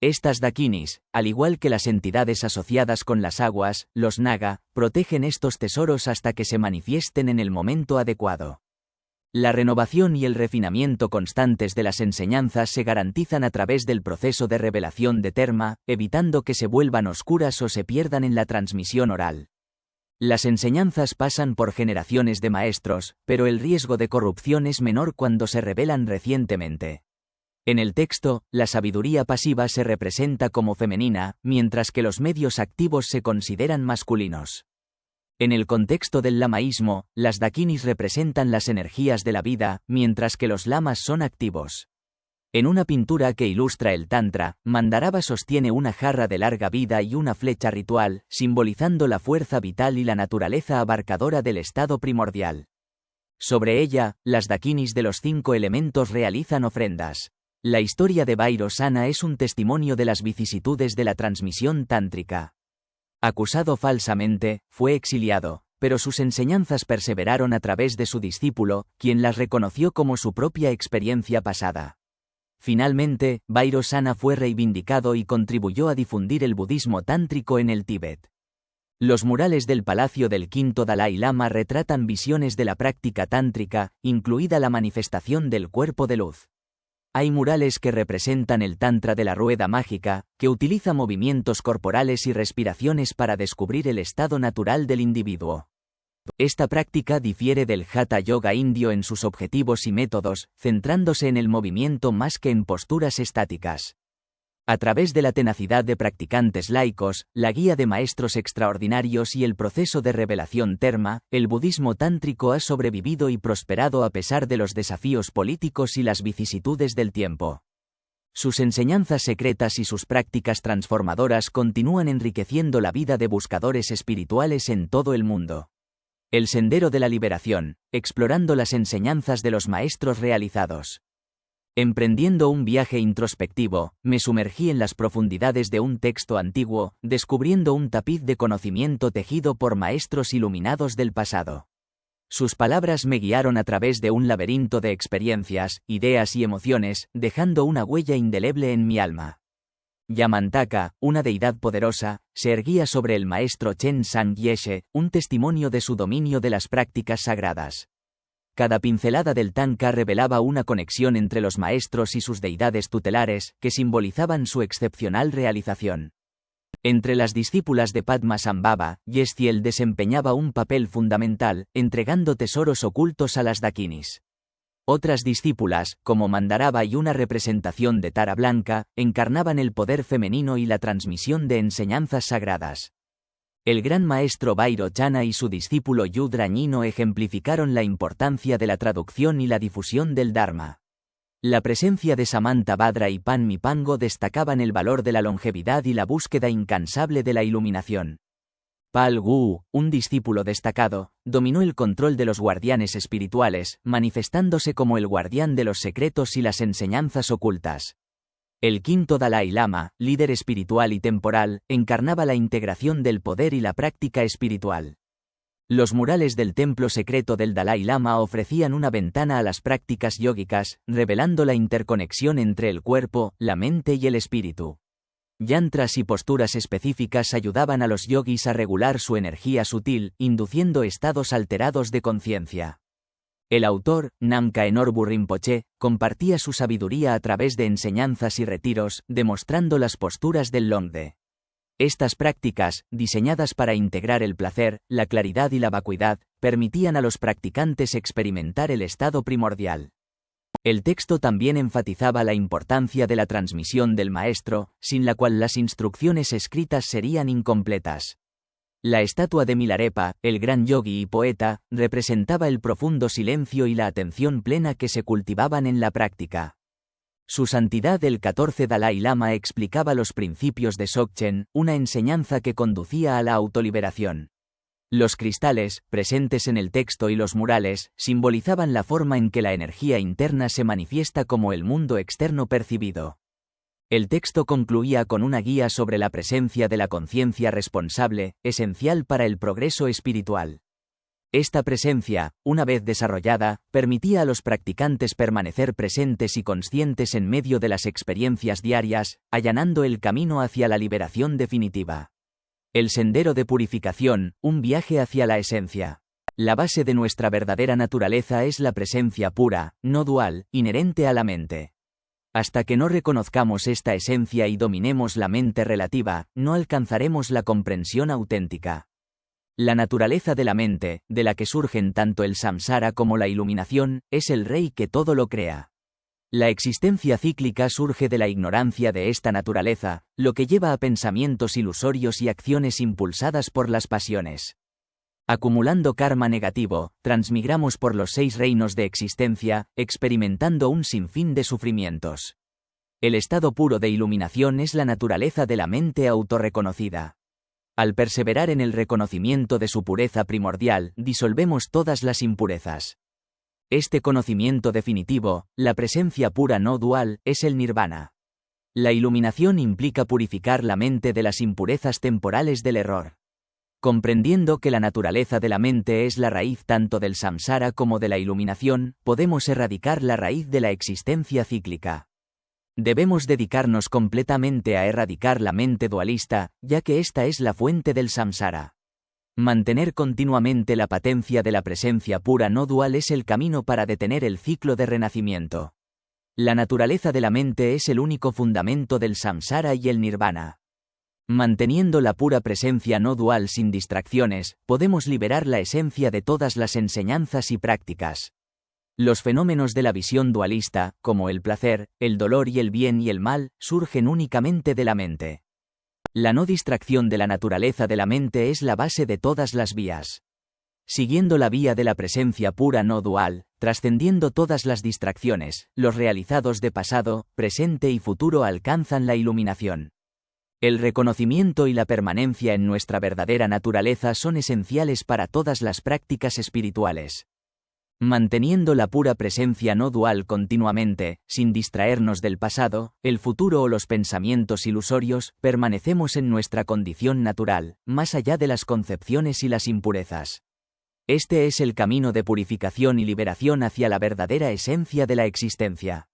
Estas dakinis, al igual que las entidades asociadas con las aguas, los naga, protegen estos tesoros hasta que se manifiesten en el momento adecuado. La renovación y el refinamiento constantes de las enseñanzas se garantizan a través del proceso de revelación de Terma, evitando que se vuelvan oscuras o se pierdan en la transmisión oral. Las enseñanzas pasan por generaciones de maestros, pero el riesgo de corrupción es menor cuando se revelan recientemente. En el texto, la sabiduría pasiva se representa como femenina, mientras que los medios activos se consideran masculinos. En el contexto del lamaísmo, las dakinis representan las energías de la vida, mientras que los lamas son activos. En una pintura que ilustra el Tantra, Mandarava sostiene una jarra de larga vida y una flecha ritual, simbolizando la fuerza vital y la naturaleza abarcadora del estado primordial. Sobre ella, las dakinis de los 5 elementos realizan ofrendas. La historia de Vairosana es un testimonio de las vicisitudes de la transmisión tántrica. Acusado falsamente, fue exiliado, pero sus enseñanzas perseveraron a través de su discípulo, quien las reconoció como su propia experiencia pasada. Finalmente, Vairosana fue reivindicado y contribuyó a difundir el budismo tántrico en el Tíbet. Los murales del Palacio del Quinto Dalai Lama retratan visiones de la práctica tántrica, incluida la manifestación del cuerpo de luz. Hay murales que representan el Tantra de la rueda mágica, que utiliza movimientos corporales y respiraciones para descubrir el estado natural del individuo. Esta práctica difiere del Hatha Yoga indio en sus objetivos y métodos, centrándose en el movimiento más que en posturas estáticas. A través de la tenacidad de practicantes laicos, la guía de maestros extraordinarios y el proceso de revelación Terma, el budismo tántrico ha sobrevivido y prosperado a pesar de los desafíos políticos y las vicisitudes del tiempo. Sus enseñanzas secretas y sus prácticas transformadoras continúan enriqueciendo la vida de buscadores espirituales en todo el mundo. El sendero de la liberación, explorando las enseñanzas de los maestros realizados. Emprendiendo un viaje introspectivo, me sumergí en las profundidades de un texto antiguo, descubriendo un tapiz de conocimiento tejido por maestros iluminados del pasado. Sus palabras me guiaron a través de un laberinto de experiencias, ideas y emociones, dejando una huella indeleble en mi alma. Yamantaka, una deidad poderosa, se erguía sobre el maestro Chen Sang Yeshe, un testimonio de su dominio de las prácticas sagradas. Cada pincelada del Tanka revelaba una conexión entre los maestros y sus deidades tutelares, que simbolizaban su excepcional realización. Entre las discípulas de Padmasambhava, Yestiel desempeñaba un papel fundamental, entregando tesoros ocultos a las dakinis. Otras discípulas, como Mandarava y una representación de Tara Blanca, encarnaban el poder femenino y la transmisión de enseñanzas sagradas. El gran maestro Vairocana y su discípulo Yudrañino ejemplificaron la importancia de la traducción y la difusión del Dharma. La presencia de Samanta Bhadra y Panmi Pango destacaban el valor de la longevidad y la búsqueda incansable de la iluminación. Pal Gu, un discípulo destacado, dominó el control de los guardianes espirituales, manifestándose como el guardián de los secretos y las enseñanzas ocultas. El quinto Dalai Lama, líder espiritual y temporal, encarnaba la integración del poder y la práctica espiritual. Los murales del templo secreto del Dalai Lama ofrecían una ventana a las prácticas yógicas, revelando la interconexión entre el cuerpo, la mente y el espíritu. Yantras y posturas específicas ayudaban a los yogis a regular su energía sutil, induciendo estados alterados de conciencia. El autor, Namkha Enorbu Rinpoche, compartía su sabiduría a través de enseñanzas y retiros, demostrando las posturas del Longde. Estas prácticas, diseñadas para integrar el placer, la claridad y la vacuidad, permitían a los practicantes experimentar el estado primordial. El texto también enfatizaba la importancia de la transmisión del maestro, sin la cual las instrucciones escritas serían incompletas. La estatua de Milarepa, el gran yogi y poeta, representaba el profundo silencio y la atención plena que se cultivaban en la práctica. Su santidad el 14 Dalai Lama explicaba los principios de Dzogchen, una enseñanza que conducía a la autoliberación. Los cristales, presentes en el texto y los murales, simbolizaban la forma en que la energía interna se manifiesta como el mundo externo percibido. El texto concluía con una guía sobre la presencia de la conciencia responsable, esencial para el progreso espiritual. Esta presencia, una vez desarrollada, permitía a los practicantes permanecer presentes y conscientes en medio de las experiencias diarias, allanando el camino hacia la liberación definitiva. El sendero de purificación, un viaje hacia la esencia. La base de nuestra verdadera naturaleza es la presencia pura, no dual, inherente a la mente. Hasta que no reconozcamos esta esencia y dominemos la mente relativa, no alcanzaremos la comprensión auténtica. La naturaleza de la mente, de la que surgen tanto el samsara como la iluminación, es el rey que todo lo crea. La existencia cíclica surge de la ignorancia de esta naturaleza, lo que lleva a pensamientos ilusorios y acciones impulsadas por las pasiones. Acumulando karma negativo, transmigramos por los 6 reinos de existencia, experimentando un sinfín de sufrimientos. El estado puro de iluminación es la naturaleza de la mente autorreconocida. Al perseverar en el reconocimiento de su pureza primordial, disolvemos todas las impurezas. Este conocimiento definitivo, la presencia pura no dual, es el nirvana. La iluminación implica purificar la mente de las impurezas temporales del error. Comprendiendo que la naturaleza de la mente es la raíz tanto del samsara como de la iluminación, podemos erradicar la raíz de la existencia cíclica. Debemos dedicarnos completamente a erradicar la mente dualista, ya que esta es la fuente del samsara. Mantener continuamente la patencia de la presencia pura no dual es el camino para detener el ciclo de renacimiento. La naturaleza de la mente es el único fundamento del samsara y el nirvana. Manteniendo la pura presencia no dual sin distracciones, podemos liberar la esencia de todas las enseñanzas y prácticas. Los fenómenos de la visión dualista, como el placer, el dolor y el bien y el mal, surgen únicamente de la mente. La no distracción de la naturaleza de la mente es la base de todas las vías. Siguiendo la vía de la presencia pura no dual, trascendiendo todas las distracciones, los realizados de pasado, presente y futuro alcanzan la iluminación. El reconocimiento y la permanencia en nuestra verdadera naturaleza son esenciales para todas las prácticas espirituales. Manteniendo la pura presencia no dual continuamente, sin distraernos del pasado, el futuro o los pensamientos ilusorios, permanecemos en nuestra condición natural, más allá de las concepciones y las impurezas. Este es el camino de purificación y liberación hacia la verdadera esencia de la existencia.